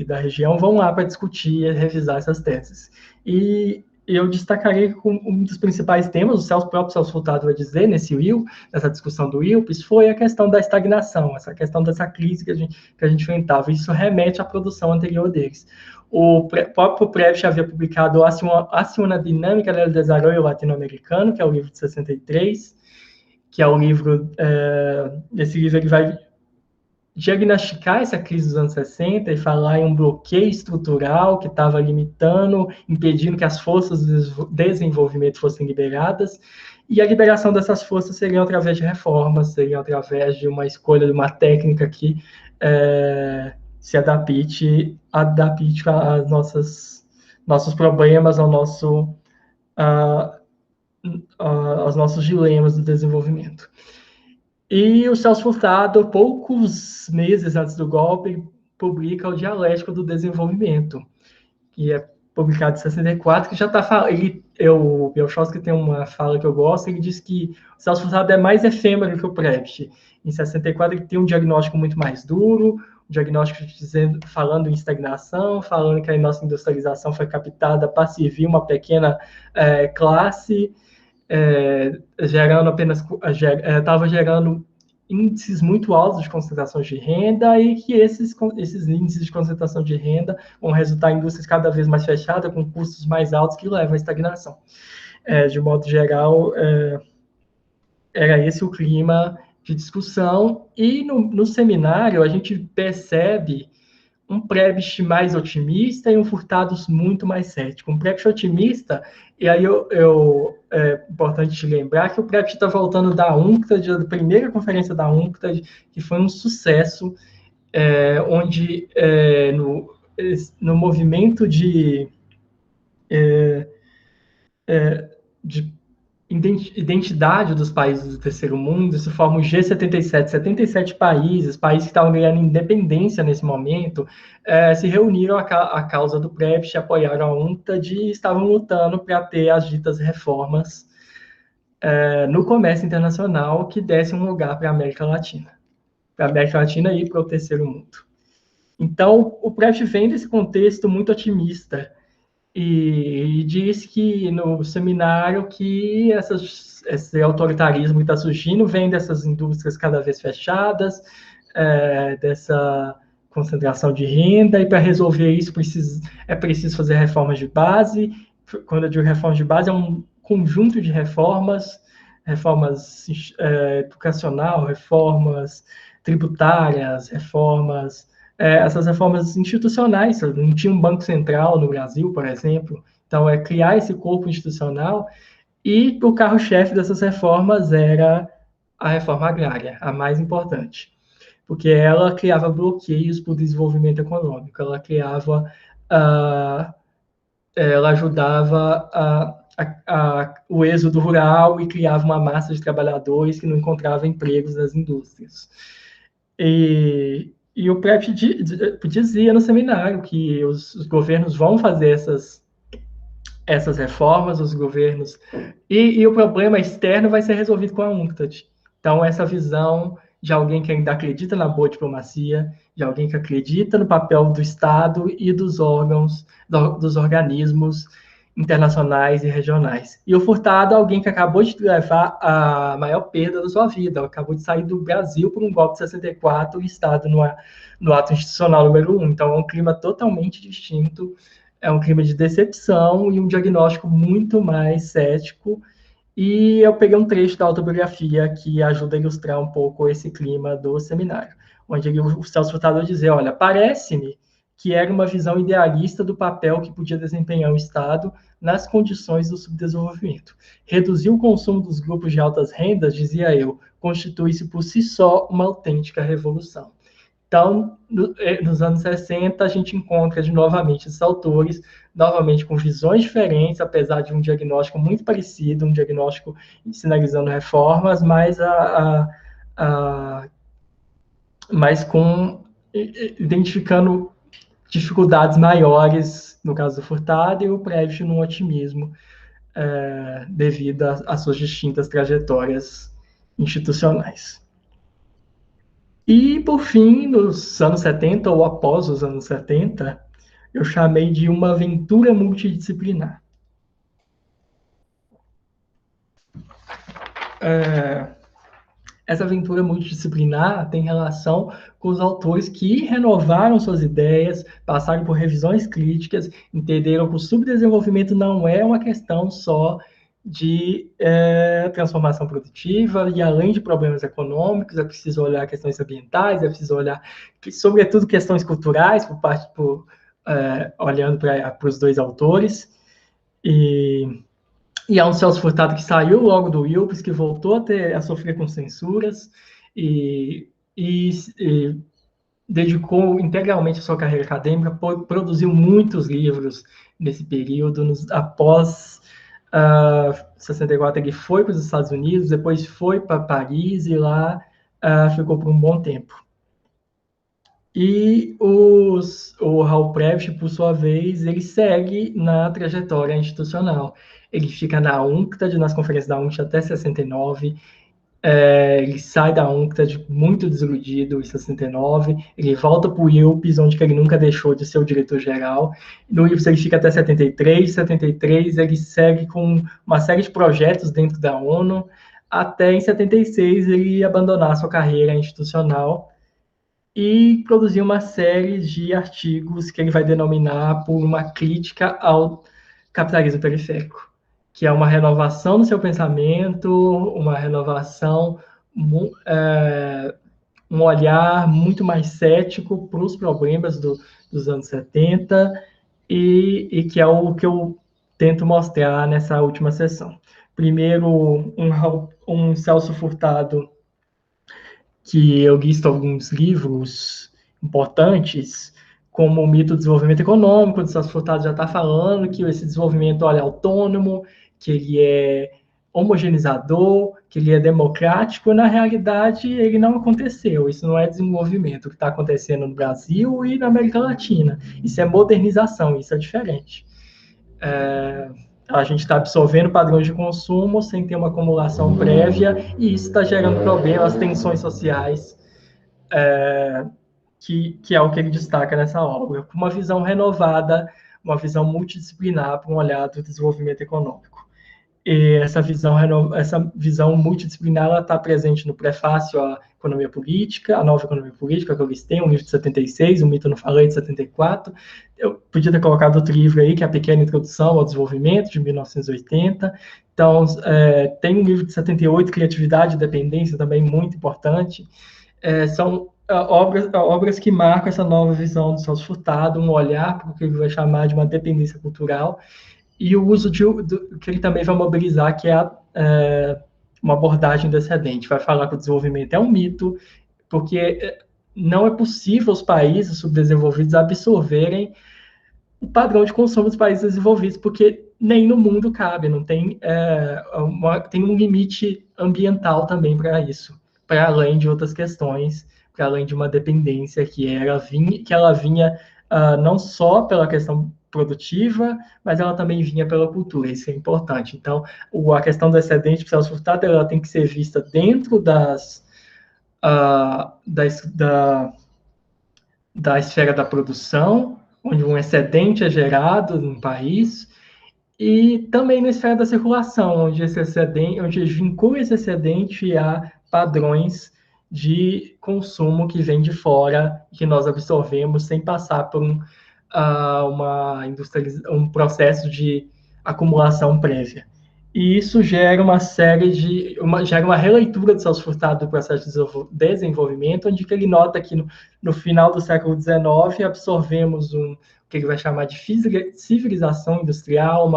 da região, vão lá para discutir e revisar essas teses. E eu destacaria que um dos principais temas, o próprio Celso Furtado vai dizer nessa discussão do ILPS, foi a questão da estagnação, essa questão dessa crise que a gente enfrentava. Isso remete à produção anterior deles. O próprio Prebisch havia publicado Hacia una dinámica del desarrollo latino-americano, que é o livro de 63, que é o livro... esse livro ele vai diagnosticar essa crise dos anos 60 e falar em um bloqueio estrutural que estava limitando, impedindo que as forças de desenvolvimento fossem liberadas, e a liberação dessas forças seria através de reformas, seria através de uma escolha de uma técnica que se adapte aos nossos problemas, aos nossos dilemas do desenvolvimento. E o Celso Furtado, poucos meses antes do golpe, publica o Dialético do Desenvolvimento, que é publicado em 64, que já está falando... O Bielchowski tem uma fala que eu gosto, ele diz que o Celso Furtado é mais efêmero que o Prebisch. Em 64 ele tem um diagnóstico muito mais duro, um diagnóstico falando em estagnação, falando que a nossa industrialização foi captada para servir uma pequena classe, estava gerando índices muito altos de concentração de renda, e que esses índices de concentração de renda vão resultar em indústrias cada vez mais fechadas, com custos mais altos, que levam à estagnação. De modo geral, era esse o clima de discussão, e no seminário a gente percebe um Prebisch mais otimista e um Furtado muito mais cético. Um Prebisch otimista, e aí é importante te lembrar que o Prebisch está voltando da UNCTAD, da primeira conferência da UNCTAD, que foi um sucesso, onde no movimento de identidade dos países do terceiro mundo, isso forma o G77, 77 países que estavam ganhando independência nesse momento, se reuniram à causa do Prebisch, apoiaram a UNCTAD e estavam lutando para ter as ditas reformas no comércio internacional que dessem um lugar para a América Latina e para o terceiro mundo. Então, o Prebisch vem desse contexto muito otimista, e diz que no seminário que esse autoritarismo que está surgindo vem dessas indústrias cada vez fechadas, dessa concentração de renda, e para resolver isso é preciso fazer reformas de base. Quando eu digo reformas de base, é um conjunto de reformas educacional, reformas tributárias, essas reformas institucionais. Não tinha um banco central no Brasil, por exemplo. Então, criar esse corpo institucional, e o carro-chefe dessas reformas era a reforma agrária, a mais importante, porque ela criava bloqueios para o desenvolvimento econômico, ela ajudava o êxodo rural e criava uma massa de trabalhadores que não encontravam empregos nas indústrias. E o Prebisch dizia no seminário que os governos vão fazer essas reformas, os governos, e o problema externo vai ser resolvido com a UNCTAD. Então, essa visão de alguém que ainda acredita na boa diplomacia, de alguém que acredita no papel do Estado e dos organismos internacionais e regionais. E o Furtado, alguém que acabou de levar a maior perda da sua vida, acabou de sair do Brasil por um golpe de 64 e estado no ato institucional número 1. Então, é um clima totalmente distinto, é um clima de decepção e um diagnóstico muito mais cético. E eu peguei um trecho da autobiografia que ajuda a ilustrar um pouco esse clima do seminário, onde o Celso Furtado dizer: olha, parece-me que era uma visão idealista do papel que podia desempenhar o Estado nas condições do subdesenvolvimento. Reduzir o consumo dos grupos de altas rendas, dizia eu, constitui-se por si só uma autêntica revolução. Então, nos anos 60, a gente encontra novamente esses autores, novamente com visões diferentes, apesar de um diagnóstico muito parecido, um diagnóstico sinalizando reformas, mas identificando dificuldades maiores, no caso do Furtado, e o Prebisch num otimismo devido às suas distintas trajetórias institucionais. E, por fim, nos anos 70, ou após os anos 70, eu chamei de uma aventura multidisciplinar. Essa aventura multidisciplinar tem relação com os autores que renovaram suas ideias, passaram por revisões críticas, entenderam que o subdesenvolvimento não é uma questão só de transformação produtiva, e além de problemas econômicos, é preciso olhar questões ambientais, é preciso olhar, sobretudo, questões culturais, olhando para os dois autores. E há um Celso Furtado que saiu logo do IUPS, que voltou a sofrer com censuras, e dedicou integralmente a sua carreira acadêmica, produziu muitos livros nesse período, após 64, ele foi para os Estados Unidos, depois foi para Paris, e lá ficou por um bom tempo. E o Raul Prebisch, por sua vez, ele segue na trajetória institucional. Ele fica na UNCTAD, nas conferências da UNCTAD até 69, ele sai da UNCTAD muito desiludido em 69, ele volta para o IUPS, onde ele nunca deixou de ser o diretor-geral. No IUPS ele fica até 73 ele segue com uma série de projetos dentro da ONU, até em 76 ele abandonar sua carreira institucional e produzir uma série de artigos que ele vai denominar por uma crítica ao capitalismo periférico, que é uma renovação do seu pensamento, uma renovação um olhar muito mais cético para os problemas dos anos 70 e que é o que eu tento mostrar nessa última sessão. Primeiro, um Celso Furtado, que eu listo alguns livros importantes, como o Mito do Desenvolvimento Econômico, o Celso Furtado já está falando que esse desenvolvimento é autônomo, que ele é homogeneizador, que ele é democrático. Na realidade, ele não aconteceu. Isso não é desenvolvimento. O que está acontecendo no Brasil e na América Latina. Isso é modernização, isso é diferente. A gente está absorvendo padrões de consumo sem ter uma acumulação prévia, e isso está gerando problemas, tensões sociais, que é o que ele destaca nessa obra, com uma visão renovada, uma visão multidisciplinar para um olhar do desenvolvimento econômico. E essa visão multidisciplinar está presente no prefácio à Economia Política, a Nova Economia Política, que eu listei, um livro de 76, o Mito Não Falei, de 74. Eu podia ter colocado outro livro aí, que é A Pequena Introdução ao Desenvolvimento, de 1980. Então, tem um livro de 78, Criatividade e Dependência, também muito importante. São obras que marcam essa nova visão do Celso Furtado, um olhar para o que ele vai chamar de uma dependência cultural, e o uso que ele também vai mobilizar, que é uma abordagem descendente. Vai falar que o desenvolvimento é um mito, porque não é possível os países subdesenvolvidos absorverem o padrão de consumo dos países desenvolvidos, porque nem no mundo cabe, não tem, tem um limite ambiental também para isso, para além de outras questões, para além de uma dependência que ela vinha não só pela questão produtiva, mas ela também vinha pela cultura, isso é importante. Então, a questão do excedente para Celso Furtado, ela tem que ser vista dentro da esfera da produção, onde um excedente é gerado no país, e também na esfera da circulação, onde vincula esse excedente a padrões de consumo que vem de fora, que nós absorvemos sem passar por um processo de acumulação prévia. E isso gera gera uma releitura do Celso Furtado do processo de desenvolvimento, onde ele nota que no final do século XIX absorvemos o que ele vai chamar de civilização industrial,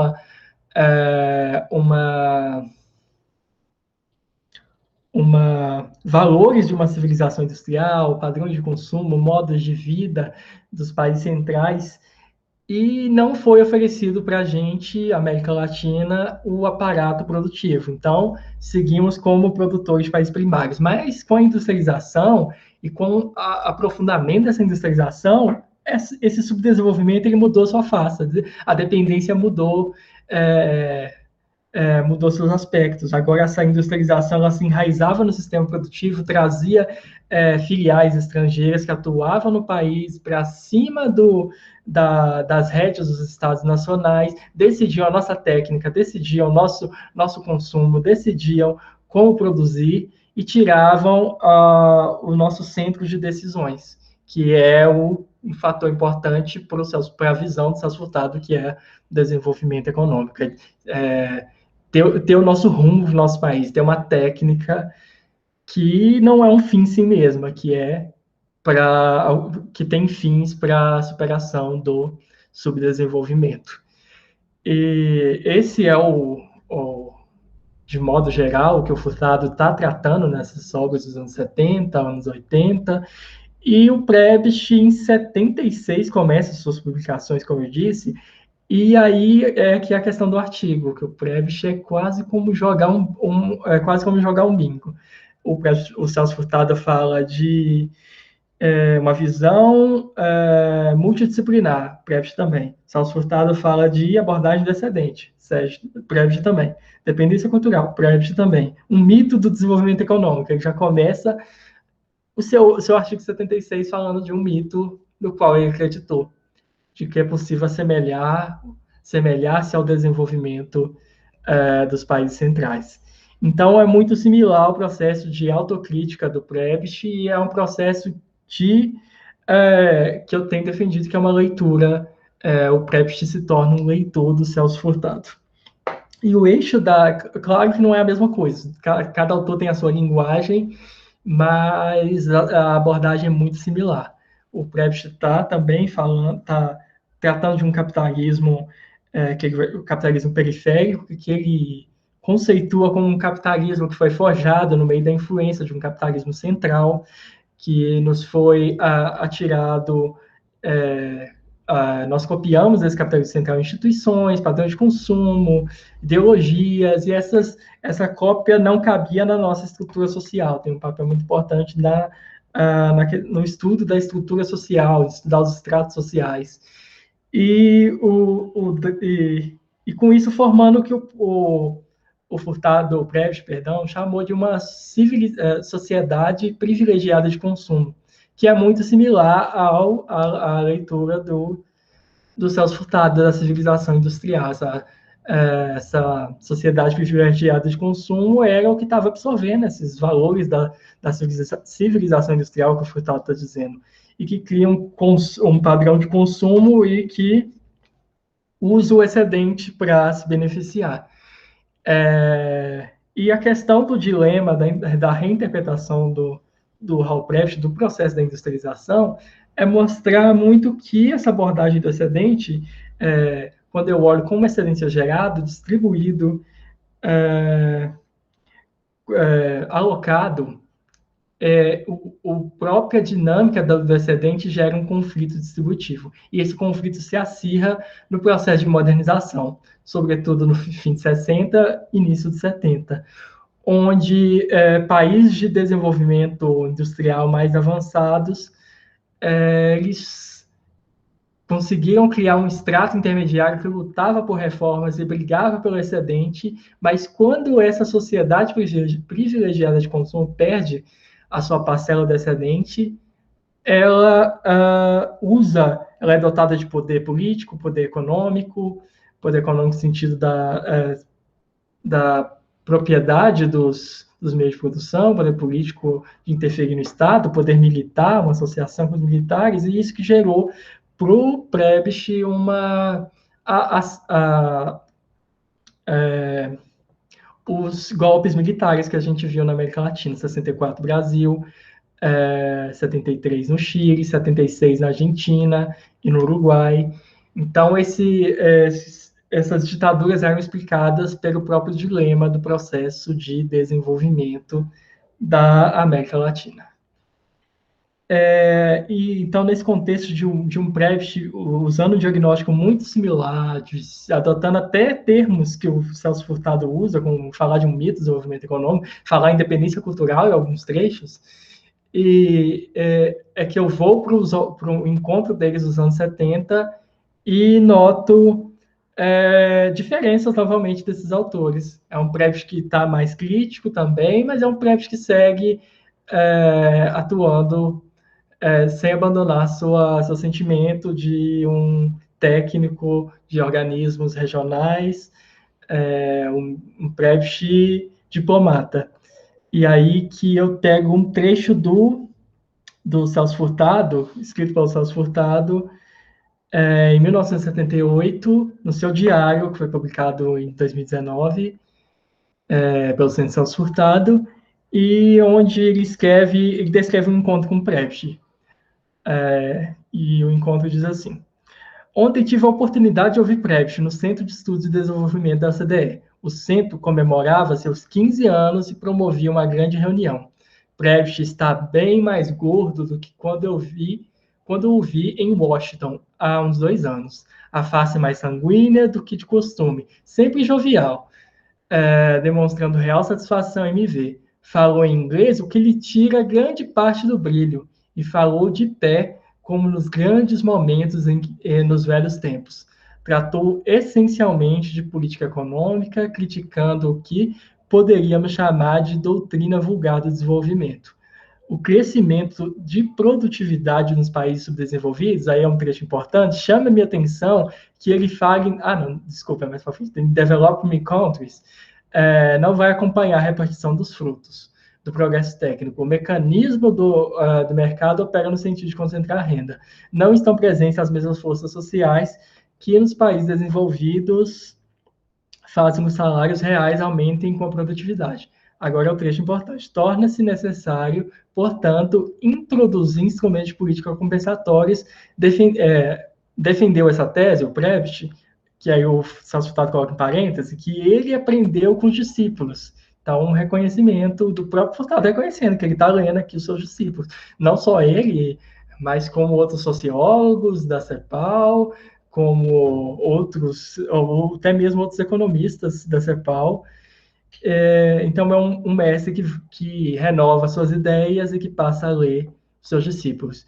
valores de uma civilização industrial, padrões de consumo, modos de vida dos países centrais, e não foi oferecido para a gente, América Latina, o aparato produtivo. Então, seguimos como produtores de países primários. Mas com a industrialização e com o aprofundamento dessa industrialização, esse subdesenvolvimento ele mudou sua face. A dependência mudou seus aspectos. Agora, essa industrialização ela se enraizava no sistema produtivo, trazia filiais estrangeiras que atuavam no país para cima das rédeas dos estados nacionais, decidiam a nossa técnica, decidiam o nosso consumo, decidiam como produzir e tiravam o nosso centro de decisões, que é um fator importante para a visão do Celso Furtado, que é desenvolvimento econômico. Ter o nosso rumo no nosso país, ter uma técnica que não é um fim em si mesma, que tem fins para a superação do subdesenvolvimento. E esse é de modo geral, o que o Furtado está tratando nessas obras dos anos 70, anos 80, e o Prebisch, em 76, começa suas publicações, como eu disse, e aí que é a questão do artigo, que o Prebisch é quase como jogar um bingo. O Celso Furtado fala de uma visão multidisciplinar, Prebisch também. Celso Furtado fala de abordagem descendente, Prebisch também. Dependência cultural, Prebisch também. Um mito do desenvolvimento econômico, ele já começa o seu artigo 76 falando de um mito no qual ele acreditou, de que é possível semelhar-se ao desenvolvimento dos países centrais. Então, é muito similar ao processo de autocrítica do Prebisch, e é um processo que eu tenho defendido, que é uma leitura, o Prebisch se torna um leitor do Celso Furtado. E o eixo claro que não é a mesma coisa, cada autor tem a sua linguagem, mas a abordagem é muito similar. O Prebisch está também está tratando de um capitalismo, o capitalismo periférico, que ele conceitua como um capitalismo que foi forjado no meio da influência de um capitalismo central, que nos foi atirado. Nós copiamos esse capitalismo central em instituições, padrões de consumo, ideologias, e essa cópia não cabia na nossa estrutura social. Tem um papel muito importante no estudo da estrutura social, estudar os estratos sociais. E com isso formando o que o Furtado, o Prebisch, perdão, chamou de uma sociedade privilegiada de consumo, que é muito similar à leitura do Celso Furtado, da civilização industrial. Essa sociedade privilegiada de consumo era o que estava absorvendo esses valores da civilização industrial que o Furtado está dizendo, e que cria um padrão de consumo e que usa o excedente para se beneficiar. E a questão do dilema da reinterpretação do Hal Prebisch, do processo da industrialização, é mostrar muito que essa abordagem do excedente, quando eu olho como o excedente é gerado, distribuído, alocado, a própria dinâmica do excedente gera um conflito distributivo. E esse conflito se acirra no processo de modernização, sobretudo no fim de 60, início de 70, onde países de desenvolvimento industrial mais avançados eles conseguiram criar um extrato intermediário que lutava por reformas e brigava pelo excedente, mas quando essa sociedade privilegiada de consumo perde a sua parcela do excedente, ela é dotada de poder político, poder econômico no sentido da propriedade dos meios de produção, poder político de interferir no Estado, poder militar, uma associação com os militares, e isso que gerou para o Prebisch os golpes militares que a gente viu na América Latina, 64 Brasil, 73 no Chile, 76 na Argentina e no Uruguai. Então, essas ditaduras eram explicadas pelo próprio dilema do processo de desenvolvimento da América Latina. Então, nesse contexto de um Prebisch usando um diagnóstico muito similar, adotando até termos que o Celso Furtado usa, como falar de um mito do desenvolvimento econômico, falar em independência cultural em alguns trechos, e que eu vou para o encontro deles dos anos 70 e noto diferenças, novamente, desses autores. É um Prebisch que está mais crítico também, mas é um Prebisch que segue atuando sem abandonar seu sentimento de um técnico de organismos regionais, um Prebisch diplomata. E aí que eu pego um trecho do Celso Furtado, escrito pelo Celso Furtado, em 1978, no seu diário, que foi publicado em 2019, pelo Centro Celso Furtado, e onde ele descreve um encontro com o Prebisch. E o encontro diz assim: ontem tive a oportunidade de ouvir Prebisch no Centro de Estudos e Desenvolvimento da OCDE. O centro comemorava seus 15 anos e promovia uma grande reunião. Prebisch está bem mais gordo do que quando o vi em Washington, há uns 2 anos. A face mais sanguínea do que de costume, sempre jovial, demonstrando real satisfação em me ver. Falou em inglês, o que lhe tira grande parte do brilho, e falou de pé, como nos grandes momentos nos velhos tempos. Tratou essencialmente de política econômica, criticando o que poderíamos chamar de doutrina vulgar do desenvolvimento. O crescimento de produtividade nos países subdesenvolvidos, aí é um trecho importante, chama a minha atenção que ele fala em developing countries, não vai acompanhar a repartição dos frutos do progresso técnico. O mecanismo do mercado opera no sentido de concentrar a renda. Não estão presentes as mesmas forças sociais que nos países desenvolvidos fazem os salários reais aumentem com a produtividade. Agora é o trecho importante. Torna-se necessário, portanto, introduzir instrumentos políticos compensatórios. Defendeu essa tese, o Prebisch, que aí o Celso Furtado coloca em parêntese, que ele aprendeu com os discípulos. Então, um reconhecimento do próprio Furtado, reconhecendo que ele está lendo aqui os seus discípulos. Não só ele, mas como outros sociólogos da CEPAL, como outros, ou até mesmo outros economistas da CEPAL. Então, é um mestre que renova suas ideias e que passa a ler seus discípulos.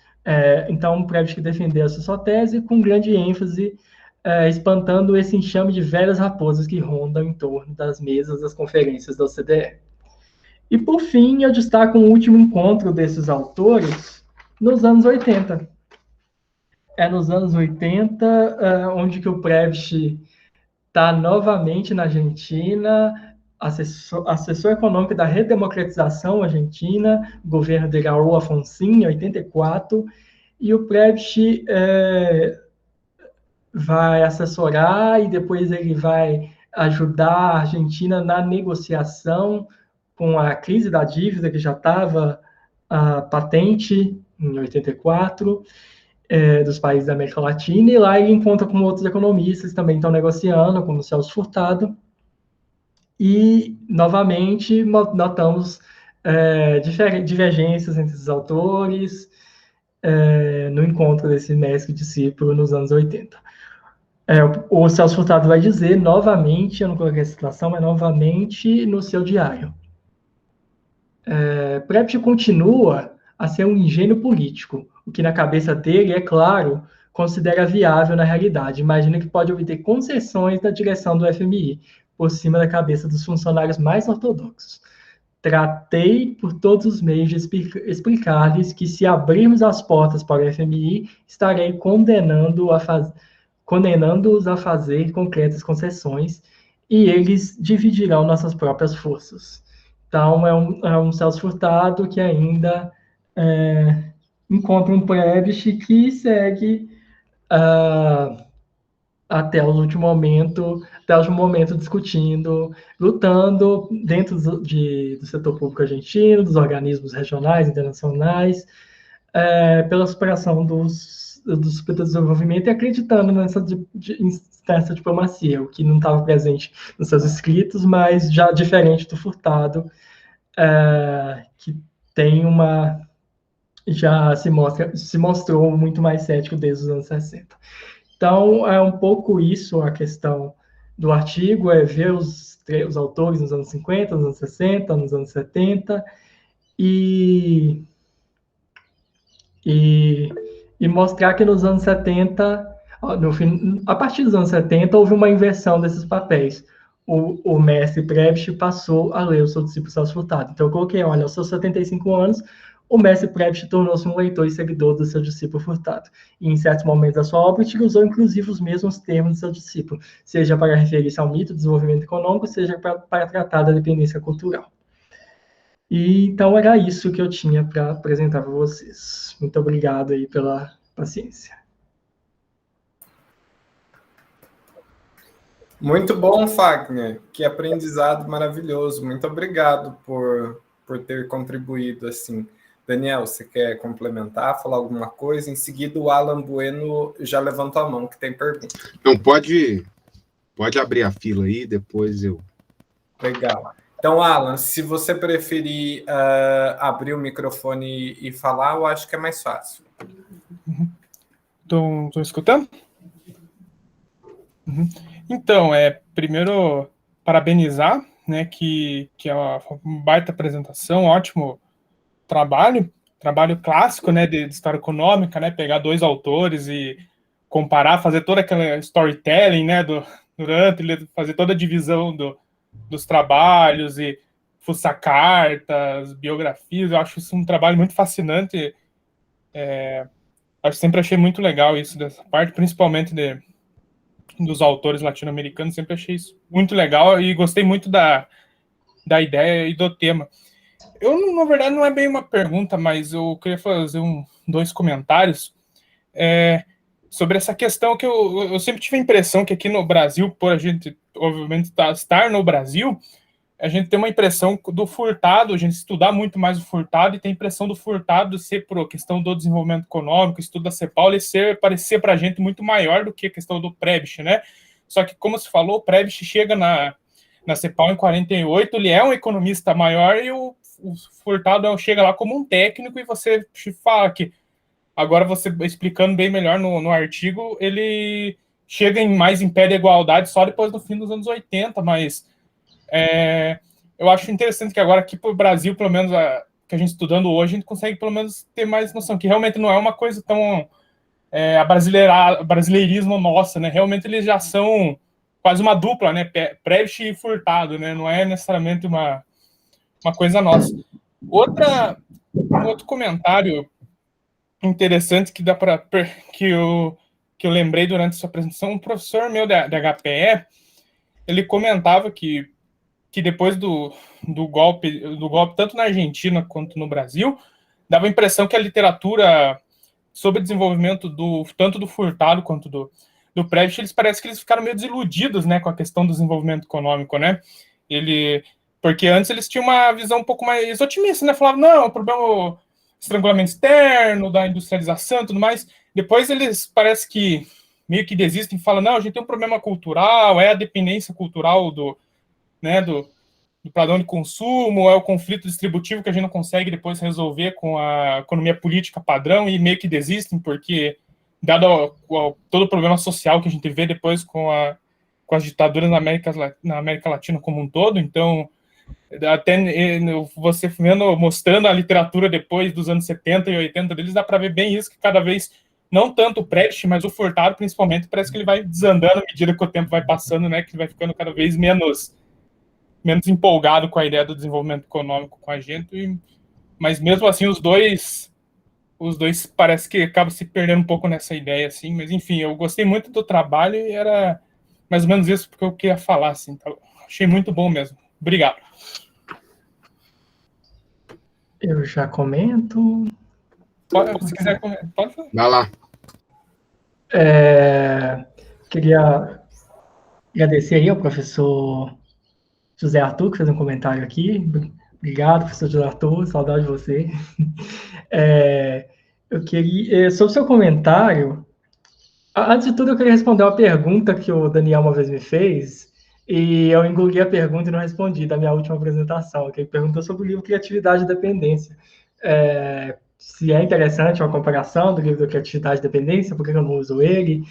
Então, o Prebisch que defendeu essa sua tese com grande ênfase, espantando esse enxame de velhas raposas que rondam em torno das mesas das conferências da OCDE. E, por fim, eu destaco um último encontro desses autores nos anos 80. É nos anos 80, onde que o Prebisch está novamente na Argentina, assessor econômico da redemocratização argentina, governo de Raul Alfonsín, em 84, e o Prebisch vai assessorar e depois ele vai ajudar a Argentina na negociação com a crise da dívida que já estava patente em 84, dos países da América Latina, e lá ele encontra com outros economistas que também estão negociando, como o Celso Furtado, e, novamente, notamos divergências entre os autores no encontro desse mestre e discípulo nos anos 80. O Celso Furtado vai dizer novamente, eu não coloquei a citação, mas novamente no seu diário. Prebisch continua a ser um ingênuo político, o que na cabeça dele, é claro, considera viável na realidade. Imagina que pode obter concessões da direção do FMI, por cima da cabeça dos funcionários mais ortodoxos. Tratei por todos os meios de explicar-lhes que, se abrirmos as portas para o FMI, estarei condenando-os a fazer concretas concessões, e eles dividirão nossas próprias forças. Então, é um Celso Furtado que ainda encontra um Prebisch que segue até o último momento discutindo, lutando dentro do setor público argentino, dos organismos regionais, internacionais, pela superação dos superdesenvolvimento e acreditando nessa diplomacia, o que não estava presente nos seus escritos, mas já diferente do Furtado, que tem já se mostrou muito mais cético desde os anos 60. Então, é um pouco isso a questão do artigo, ver os autores nos anos 50, nos anos 60, nos anos 70, e mostrar que nos anos 70, a partir dos anos 70, houve uma inversão desses papéis. O mestre Prebisch passou a ler o seu discípulo Celso Furtado. Então, eu coloquei, aos seus 75 anos, o mestre Prebisch tornou-se um leitor e seguidor do seu discípulo Furtado. E, em certos momentos da sua obra, utilizou, inclusive, os mesmos termos do seu discípulo, seja para referir-se ao mito do desenvolvimento econômico, seja para tratar da dependência cultural. E, então, era isso que eu tinha para apresentar para vocês. Muito obrigado aí pela paciência. Muito bom, Fagner. Que aprendizado maravilhoso. Muito obrigado por ter contribuído assim. Daniel, você quer complementar, falar alguma coisa? Em seguida, o Alan Bueno já levantou a mão, que tem pergunta. Não, pode abrir a fila aí, depois eu... Legal. Então, Alan, se você preferir abrir o microfone e falar, eu acho que é mais fácil. Estão escutando? Uhum. Então, primeiro, parabenizar, né, que é uma baita apresentação, ótimo trabalho clássico, né, de história econômica, né, pegar dois autores e comparar, fazer toda aquela storytelling, né, durante, fazer toda a divisão dos trabalhos e fuçar cartas, biografias. Eu acho isso um trabalho muito fascinante. Sempre achei muito legal isso dessa parte, principalmente dos autores latino-americanos. Sempre achei isso muito legal e gostei muito da ideia e do tema. Eu, na verdade, não é bem uma pergunta, mas eu queria fazer dois comentários. sobre essa questão que eu sempre tive a impressão que aqui no Brasil, por a gente, obviamente, estar no Brasil, a gente tem uma impressão do Furtado, a gente estudar muito mais o Furtado e tem a impressão do Furtado ser, por questão do desenvolvimento econômico, estudo da CEPAL, ele parecer para a gente muito maior do que a questão do Prebisch, né? Só que, como se falou, o Prebisch chega na CEPAL em 48, ele é um economista maior e o Furtado chega lá como um técnico e você fala que, agora você explicando bem melhor no artigo, ele chega mais em pé de igualdade só depois do fim dos anos 80, mas eu acho interessante que agora aqui para o Brasil, pelo menos que a gente estudando hoje, a gente consegue pelo menos ter mais noção, que realmente não é uma coisa tão brasileirismo nossa, né? Realmente eles já são quase uma dupla, né? Prebisch e Furtado, né? Não é necessariamente uma coisa nossa. Outro comentário interessante que dá para que eu lembrei durante a sua apresentação, um professor meu da HPE, ele comentava que depois do golpe tanto na Argentina quanto no Brasil, dava a impressão que a literatura sobre desenvolvimento tanto do Furtado quanto do Prebisch, parece que eles ficaram meio desiludidos, né, com a questão do desenvolvimento econômico, né? Porque antes eles tinham uma visão um pouco mais otimista, né? Falavam, não, o problema é o estrangulamento externo, da industrialização e tudo mais. Depois eles parece que meio que desistem e falam, não, a gente tem um problema cultural, é a dependência cultural do padrão de consumo, é o conflito distributivo que a gente não consegue depois resolver com a economia política padrão, e meio que desistem, porque, dado todo o problema social que a gente vê depois com as ditaduras na América Latina como um todo, então, até você mostrando a literatura depois dos anos 70 e 80 deles, dá para ver bem isso, que cada vez, não tanto o Prebisch, mas o Furtado, principalmente, parece que ele vai desandando à medida que o tempo vai passando, né, que ele vai ficando cada vez menos empolgado com a ideia do desenvolvimento econômico com a gente, mas mesmo assim os dois parece que acabam se perdendo um pouco nessa ideia, assim, mas enfim, eu gostei muito do trabalho e era mais ou menos isso que eu queria falar, assim, então, achei muito bom mesmo. Obrigado. Eu já comento. Se quiser comentar, pode falar. Vai lá. Queria agradecer aí ao professor José Arthur, que fez um comentário aqui. Obrigado, professor José Arthur, saudade de você. Eu queria, sobre o seu comentário, antes de tudo eu queria responder uma pergunta que o Daniel uma vez me fez, e eu engoli a pergunta e não respondi da minha última apresentação, que ele perguntou sobre o livro Criatividade e Dependência. Se é interessante uma comparação do livro Criatividade e Dependência, por que eu não uso ele?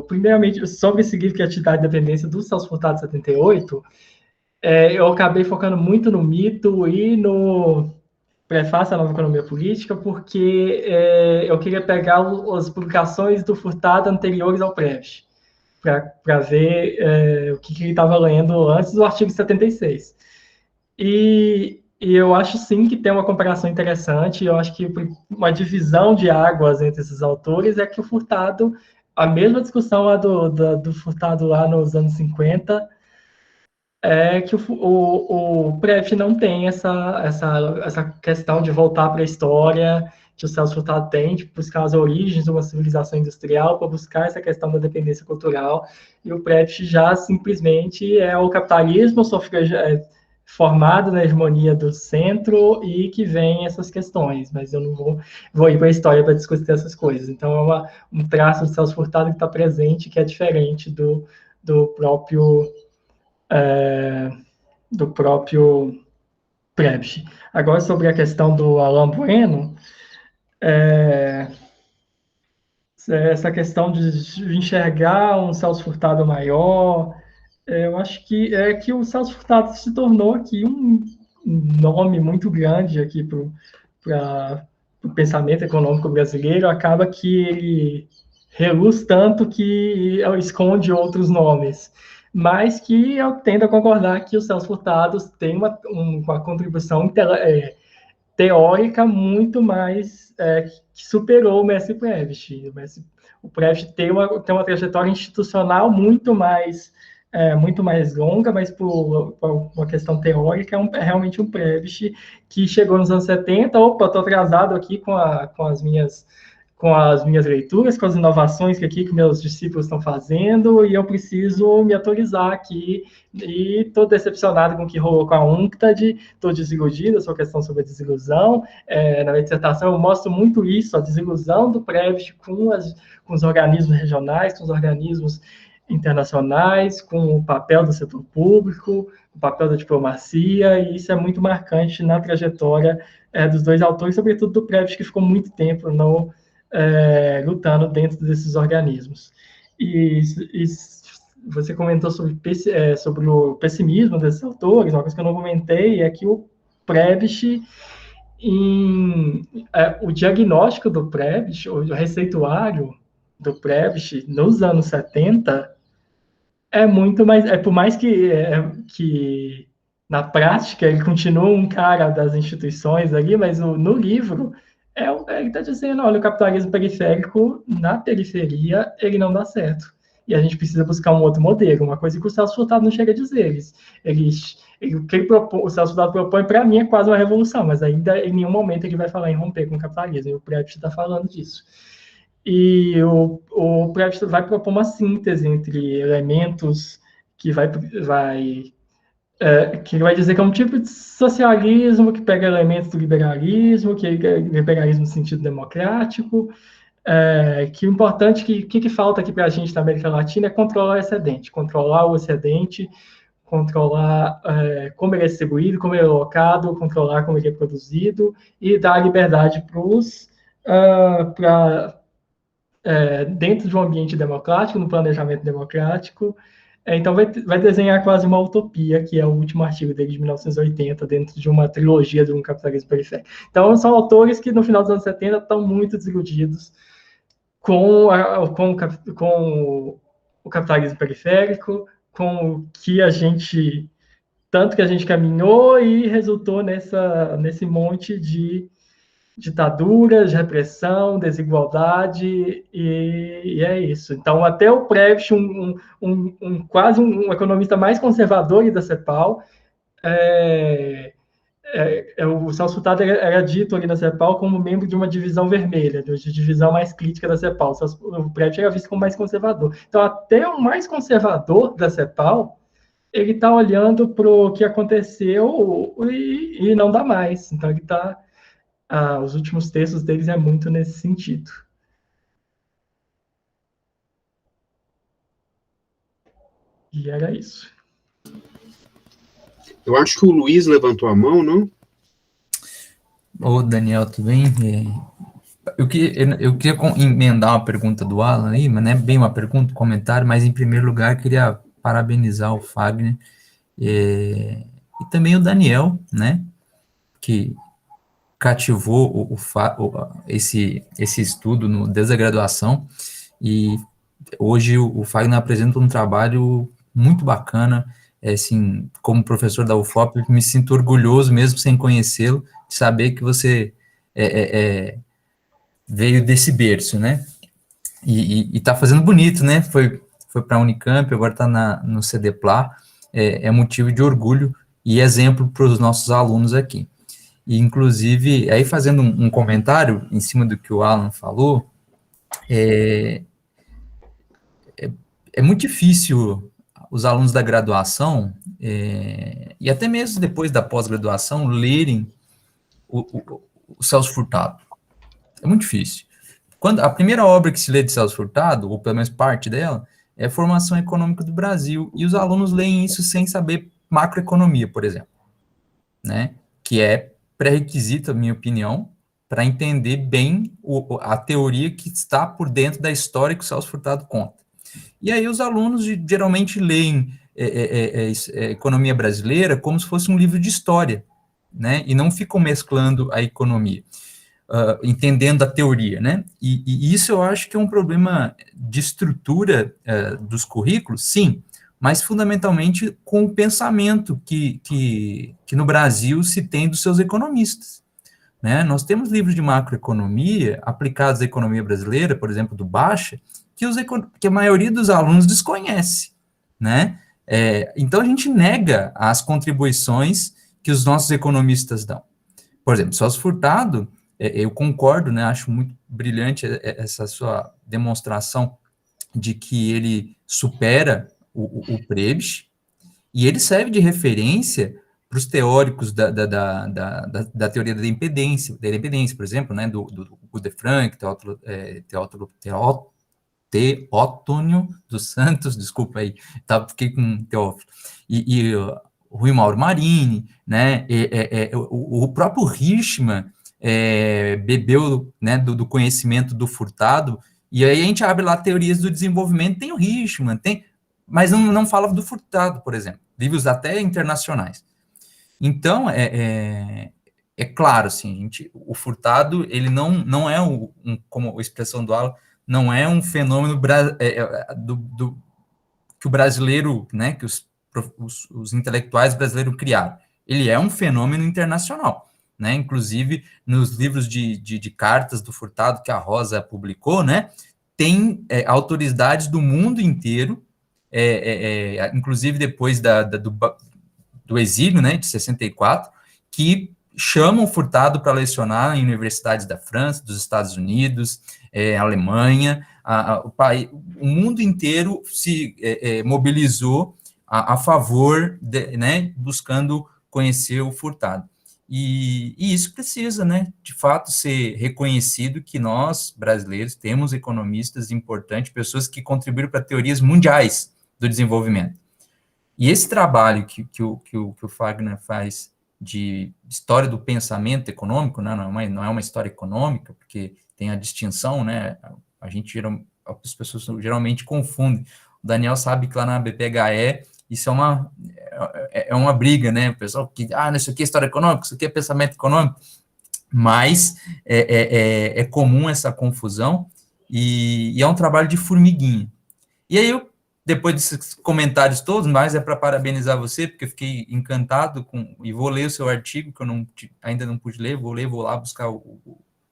Primeiramente, sobre esse livro Criatividade e Dependência do Celso Furtado 78, eu acabei focando muito no mito e no prefácio à Nova Economia Política, porque eu queria pegar as publicações do Furtado anteriores ao Prebisch, para ver o que ele estava lendo antes do artigo 76. E eu acho, sim, que tem uma comparação interessante. Eu acho que uma divisão de águas entre esses autores é que o Furtado, a mesma discussão lá do Furtado lá nos anos 50, é que o Prebisch não tem essa questão de voltar para a história que o Celso Furtado tem, de buscar as origens de uma civilização industrial, para buscar essa questão da dependência cultural, e o Prebisch já simplesmente é o capitalismo formado na hegemonia do centro e que vem essas questões, mas eu não vou ir para a história para discutir essas coisas. Então, é um traço do Celso Furtado que está presente, que é diferente do próprio Prebisch. Agora, sobre a questão do Alain Bueno, essa questão de enxergar um Celso Furtado maior, eu acho que o Celso Furtado se tornou aqui um nome muito grande aqui para o pensamento econômico brasileiro. Acaba que ele reluz tanto que esconde outros nomes, mas que eu tendo a concordar que o Celso Furtado tem uma contribuição teórica muito mais que superou o mestre Prebisch. O Prebisch tem uma trajetória institucional muito mais longa, mas por uma questão teórica é realmente um Prebisch que chegou nos anos 70, estou atrasado aqui com com as minhas leituras, com as inovações que meus discípulos estão fazendo, e eu preciso me atualizar aqui, e estou decepcionado com o que rolou com a UNCTAD, estou desiludido, a sua questão sobre a desilusão, na minha dissertação eu mostro muito isso, a desilusão do Prevish com os organismos regionais, com os organismos internacionais, com o papel do setor público, o papel da diplomacia, e isso é muito marcante na trajetória dos dois autores, sobretudo do Prevish, que ficou muito tempo lutando dentro desses organismos. E você comentou sobre o pessimismo desses autores, uma coisa que eu não comentei é que o Prevish, o diagnóstico do Prevish, o receituário do Prevish nos anos 70 é muito mais, por mais que na prática ele continua um cara das instituições ali, mas no livro ele está dizendo, olha, o capitalismo periférico na periferia ele não dá certo. E a gente precisa buscar um outro modelo, uma coisa que o Celso Furtado não chega a dizer. O Celso Furtado propõe, para mim, é quase uma revolução, mas ainda em nenhum momento ele vai falar em romper com o capitalismo, e o Prevish está falando disso. E o Prevish vai propor uma síntese entre elementos que vai dizer que é um tipo de socialismo que pega elementos do liberalismo, que é liberalismo no sentido democrático, que o importante, que falta aqui para a gente na América Latina é controlar o excedente, controlar como ele é distribuído, como ele é alocado, controlar como ele é produzido e dar liberdade dentro de um ambiente democrático, no planejamento democrático. Então, vai desenhar quase uma utopia, que é o último artigo dele de 1980, dentro de uma trilogia de um capitalismo periférico. Então, são autores que, no final dos anos 70, estão muito desiludidos com o capitalismo periférico, com o que tanto que a gente caminhou e resultou nesse monte de ditaduras, de repressão, desigualdade, e é isso. Então, até o Prevish, quase um economista mais conservador da CEPAL, o Celso Furtado era dito ali na CEPAL como membro de uma divisão vermelha, de divisão mais crítica da CEPAL. O Prevish era visto como mais conservador. Então, até o mais conservador da CEPAL, ele está olhando para o que aconteceu e não dá mais. Então, ele está... os últimos textos deles é muito nesse sentido. E era isso. Eu acho que o Luiz levantou a mão, não? Ô, Daniel, tudo bem? Eu queria emendar uma pergunta do Alan aí, mas não é bem uma pergunta, um comentário, mas em primeiro lugar queria parabenizar o Fagner e também o Daniel, né, que cativou esse estudo desde a graduação, e hoje o Fagner apresenta um trabalho muito bacana, assim, como professor da UFOP, me sinto orgulhoso, mesmo sem conhecê-lo, de saber que você veio desse berço, né, e está fazendo bonito, né, foi para a Unicamp, agora está no CDPLA, é motivo de orgulho e exemplo para os nossos alunos aqui. E, inclusive, aí fazendo um comentário em cima do que o Alan falou, é muito difícil os alunos da graduação, e até mesmo depois da pós-graduação, lerem o Celso Furtado. É muito difícil. A primeira obra que se lê de Celso Furtado, ou pelo menos parte dela, é a Formação Econômica do Brasil, e os alunos leem isso sem saber macroeconomia, por exemplo, né, que é pré-requisito, na minha opinião, para entender bem a teoria que está por dentro da história que o Celso Furtado conta. E aí os alunos geralmente leem economia brasileira como se fosse um livro de história, né, e não ficam mesclando a economia, entendendo a teoria, né, e isso eu acho que é um problema de estrutura dos currículos, sim, mas fundamentalmente com o pensamento que no Brasil se tem dos seus economistas, né? Nós temos livros de macroeconomia aplicados à economia brasileira, por exemplo, do Baixa, que a maioria dos alunos desconhece, né? Então a gente nega as contribuições que os nossos economistas dão. Por exemplo, Celso Furtado, eu concordo, né? Acho muito brilhante essa sua demonstração de que ele supera o Prebisch, e ele serve de referência para os teóricos da teoria da impedência, por exemplo, né, do Gude Frank, Teótonio dos Santos, desculpa aí, fiquei com Teófilo, e o Rui Mauro Marini, né, o próprio Hirschman bebeu, né, do conhecimento do Furtado, e aí a gente abre lá teorias do desenvolvimento, tem o Hirschman, mas não fala do Furtado, por exemplo, livros até internacionais. Então, é claro, assim, o Furtado, ele não é como a expressão do Alan, não é um fenômeno que o brasileiro, né, que os intelectuais brasileiros criaram. Ele é um fenômeno internacional, né? Inclusive, nos livros de cartas do Furtado que a Rosa publicou, né, tem autoridades do mundo inteiro, inclusive depois do exílio, né, de 64, que chamam Furtado para lecionar em universidades da França, dos Estados Unidos, Alemanha, o mundo inteiro se mobilizou a favor, né, buscando conhecer o Furtado. E isso precisa, né, de fato, ser reconhecido que nós, brasileiros, temos economistas importantes, pessoas que contribuíram para teorias mundiais do desenvolvimento. E esse trabalho que o Fagner faz de história do pensamento econômico, né, não é uma história econômica, porque tem a distinção, né, as pessoas geralmente confundem. O Daniel sabe que lá na BPHE isso é uma briga, né, o pessoal que, isso aqui é história econômica, isso aqui é pensamento econômico, mas é comum essa confusão, e é um trabalho de formiguinha. E aí, depois desses comentários todos, mas é para parabenizar você, porque eu fiquei encantado e vou ler o seu artigo, que eu ainda não pude ler, vou lá buscar,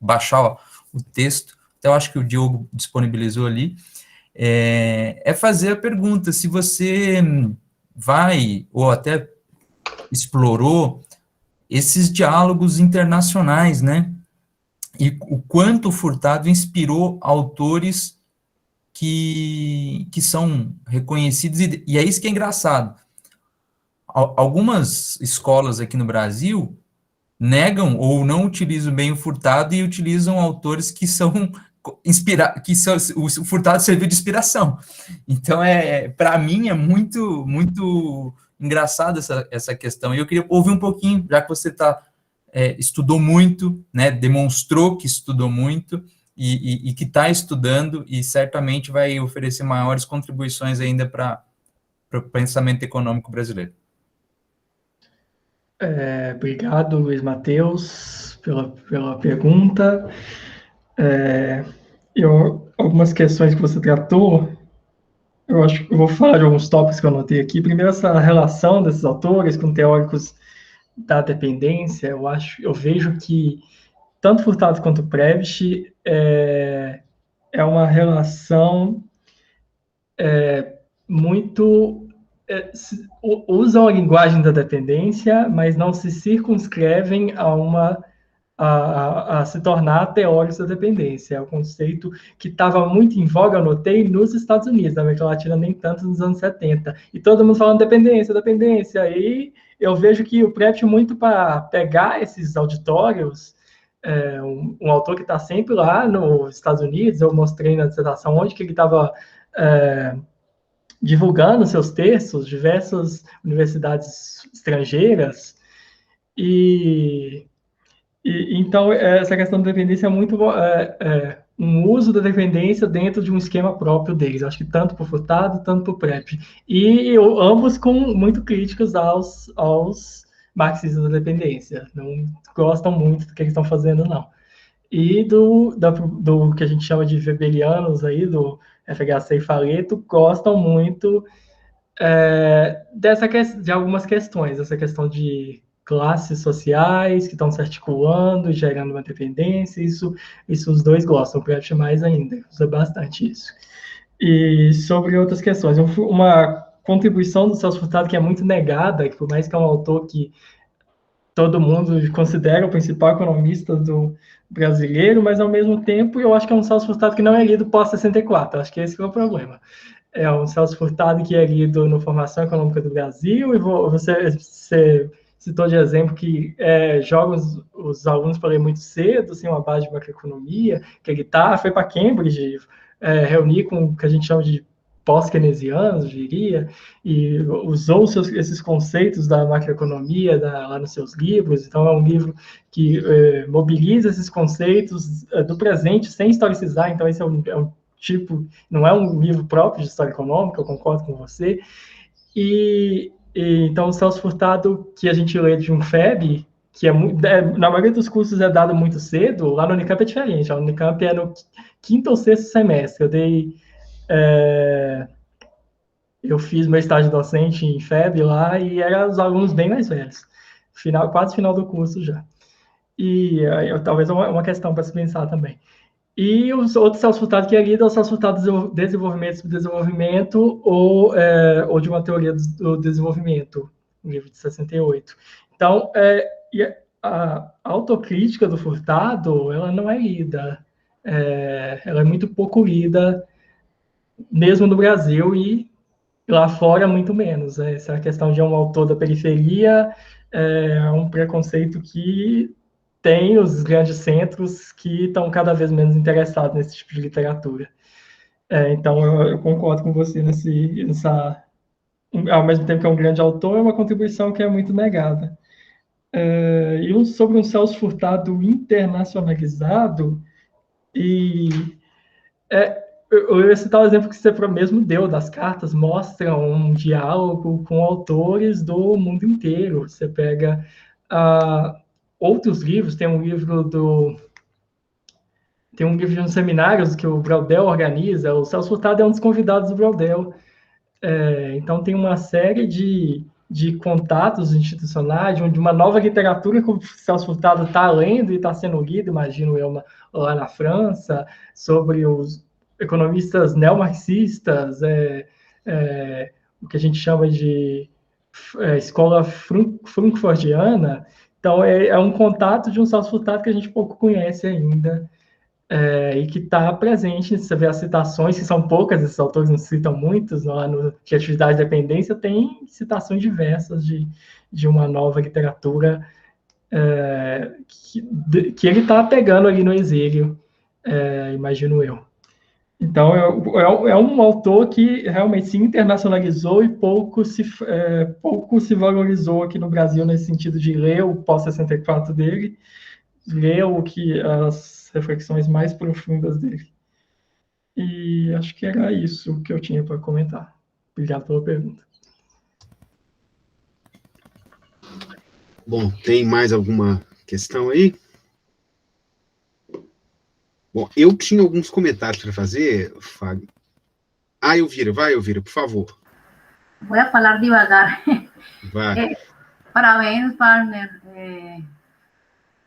baixar o texto, então acho que o Diogo disponibilizou ali, fazer a pergunta, se você vai, ou até explorou, esses diálogos internacionais, né, e o quanto o Furtado inspirou autores que são reconhecidos, e é isso que é engraçado. Algumas escolas aqui no Brasil negam ou não utilizam bem o Furtado e utilizam autores que são o Furtado serviu de inspiração. Então, para mim, é muito, muito engraçado essa questão. E eu queria ouvir um pouquinho, já que você estudou muito, né, demonstrou que estudou muito, e que está estudando, e certamente vai oferecer maiores contribuições ainda para o pensamento econômico brasileiro. Obrigado, Luiz Matheus, pela pergunta. Algumas questões que você tratou, eu acho que eu vou falar de alguns tópicos que eu anotei aqui. Primeiro, essa relação desses autores com teóricos da dependência, eu vejo que tanto Furtado quanto Prebisch é uma relação muito... usam a linguagem da dependência, mas não se circunscrevem a se tornar teóricos da dependência. É um conceito que estava muito em voga, eu notei, nos Estados Unidos, na América Latina nem tanto, nos anos 70. E todo mundo falando dependência. E eu vejo que o Prebisch, muito para pegar esses auditórios, um autor que está sempre lá nos Estados Unidos, eu mostrei na dissertação onde que ele estava divulgando seus textos, diversas universidades estrangeiras, então essa questão da dependência é muito um uso da dependência dentro de um esquema próprio deles, acho que tanto para o Furtado, tanto para o Prebisch, e ambos muito críticos aos marxistas da dependência, não gostam muito do que eles estão fazendo, não. E do que a gente chama de weberianos aí, do FHC e Faleto, gostam muito de algumas questões, essa questão de classes sociais que estão se articulando, gerando uma dependência, isso os dois gostam, o Prebisch mais ainda, usa bastante isso. E sobre outras questões, uma contribuição do Celso Furtado que é muito negada, que por mais que é um autor que todo mundo considera o principal economista do brasileiro, mas ao mesmo tempo eu acho que é um Celso Furtado que não é lido pós-64, acho que esse é o problema. É um Celso Furtado que é lido no Formação Econômica do Brasil, e você citou de exemplo que joga os alunos para ler muito cedo, assim, uma base de macroeconomia, que ele foi para Cambridge reunir com o que a gente chama de pós-keynesianos, diria, e usou esses conceitos da macroeconomia lá nos seus livros. Então, é um livro que mobiliza esses conceitos do presente sem historicizar. Então, esse é um tipo, não é um livro próprio de história econômica, eu concordo com você. Então, o Celso Furtado, que a gente lê de um FEB, que na maioria dos cursos é dado muito cedo, lá no Unicamp é diferente. A Unicamp é no 5º ou 6º semestre. Eu fiz meu estágio docente em FEB lá e eram os alunos bem mais velhos, quase final do curso já. E talvez uma questão para se pensar também. E os outros Celso Furtado que é lido é o Celso Furtado Desenvolvimento e Subdesenvolvimento ou de uma teoria do desenvolvimento, um livro de 68. Então, a autocrítica do Furtado, ela não é lida. Ela é muito pouco lida, mesmo no Brasil, e lá fora muito menos. Essa questão de um autor da periferia é um preconceito que tem os grandes centros que estão cada vez menos interessados nesse tipo de literatura. Então, eu concordo com você ao mesmo tempo que é um grande autor, é uma contribuição que é muito negada. E sobre um Celso Furtado internacionalizado, eu ia citar o exemplo que você mesmo deu, das cartas, mostram um diálogo com autores do mundo inteiro. Você pega outros livros, tem um livro de uns seminários que o Braudel organiza, o Celso Furtado é um dos convidados do Braudel. Então tem uma série de contatos institucionais, de uma nova literatura que o Celso Furtado está lendo e está sendo lido, imagino eu, lá na França, sobre os economistas neomarxistas, o que a gente chama de escola frankfurtiana. Então, é um contato de um Celso Furtado que a gente pouco conhece ainda, e que está presente. Você vê as citações, que são poucas, esses autores não citam muitos, lá no Criatividade e Dependência tem citações diversas de uma nova literatura que ele está pegando ali no exílio, imagino eu. Então, é um autor que realmente se internacionalizou e pouco se valorizou aqui no Brasil, nesse sentido de ler o pós-64 dele, ler as reflexões mais profundas dele. E acho que era isso que eu tinha para comentar. Obrigado pela pergunta. Bom, tem mais alguma questão aí? Bom, eu tinha alguns comentários para fazer, Fábio. Elvira, vai, Elvira, por favor. Voy a falar devagar. Vai. Parabéns, partner.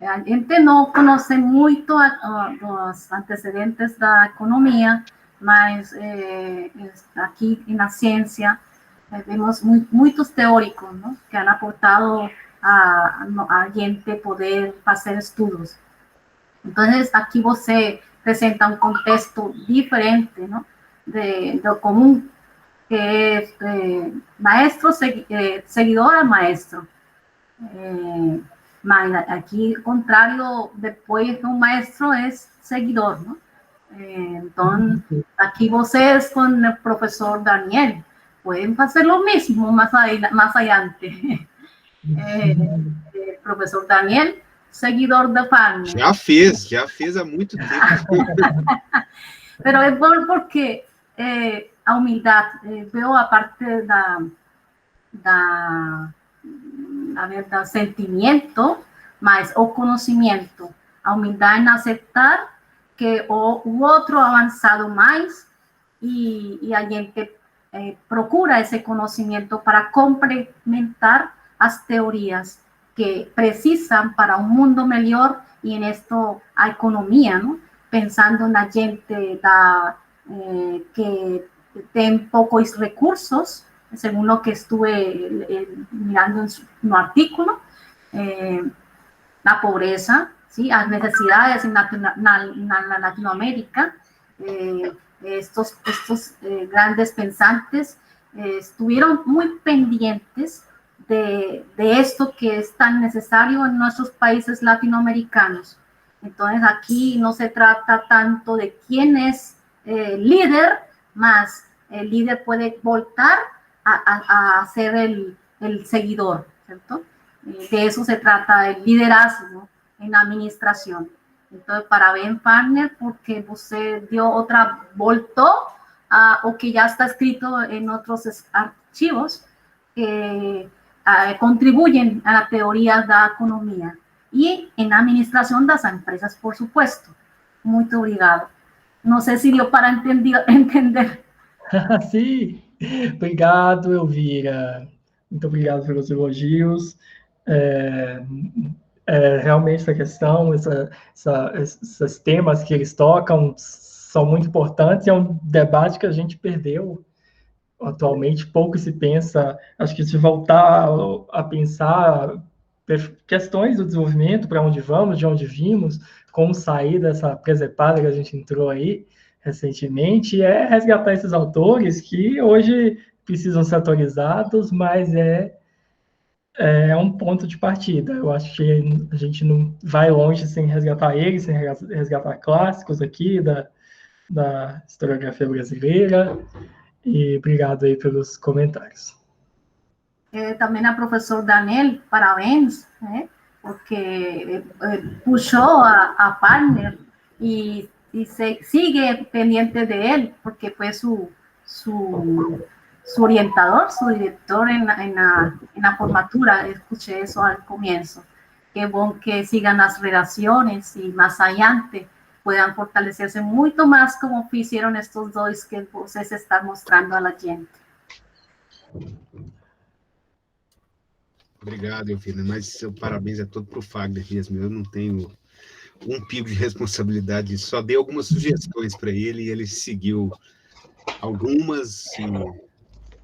A gente não conhece muito os antecedentes da economia, mas aqui na ciência vemos muitos teóricos, ¿no?, que han aportado a gente poder fazer estudos. Então, aqui você apresenta um contexto diferente, ¿no?, do comum, que é maestro, seguidor a maestro. Mas aqui, ao contrário, depois um maestro é seguidor, ¿no? Então, aqui vocês com o professor Daniel podem fazer o mesmo mais adiante. Professor Daniel, seguidor da FARN. Já fez há muito tempo. Pero é bom porque a humildade, veo a parte do sentimento, mas o conhecimento, a humildade em aceitar que o outro avançado mais e a gente procura esse conhecimento para complementar as teorias que precisam para um mundo melhor, e nisto a economia, ¿no?, pensando na gente que tem poucos recursos, segundo o que estuve mirando no artículo, la pobreza, ¿sí? Las necesidades en Latinoamérica. Estos grandes pensantes estuvieron muy pendientes de esto que es tan necesario en nuestros países latinoamericanos. Entonces aquí no se trata tanto de quién es líder, más el líder puede voltar a ser el seguidor, ¿cierto? De eso se trata el liderazgo en la administración. Entonces, parabéns, Fagner, porque usted dio otra volta, o que ya está escrito en otros archivos que contribuyen a la teoría de la economía y en la administración de las empresas, por supuesto. Muy obrigado. Não sei se deu para entender. Sim, obrigado, Elvira. Muito obrigado pelos elogios. Realmente essa questão, esses temas que eles tocam são muito importantes. É um debate que a gente perdeu atualmente. Pouco se pensa. Acho que se voltar a pensar questões do desenvolvimento, para onde vamos, de onde vimos, como sair dessa presepada que a gente entrou aí recentemente, é resgatar esses autores que hoje precisam ser atualizados, mas é um ponto de partida. Eu acho que a gente não vai longe sem resgatar eles, sem resgatar clássicos aqui da historiografia brasileira. E obrigado aí pelos comentários. Também a professor Daniel, parabéns, né? Porque puxou a Fagner e sigue pendiente de él, porque fue su orientador, su director en la formatura. Escuché eso al comienzo. Qué bueno que sigan las relaciones y más adelante puedan fortalecerse mucho más como hicieron estos dos que ustedes están mostrando a la gente. Obrigado, Elvira, mas o parabéns é todo para o Fagner mesmo. Eu não tenho um pingo de responsabilidade, só dei algumas sugestões para ele e ele seguiu algumas,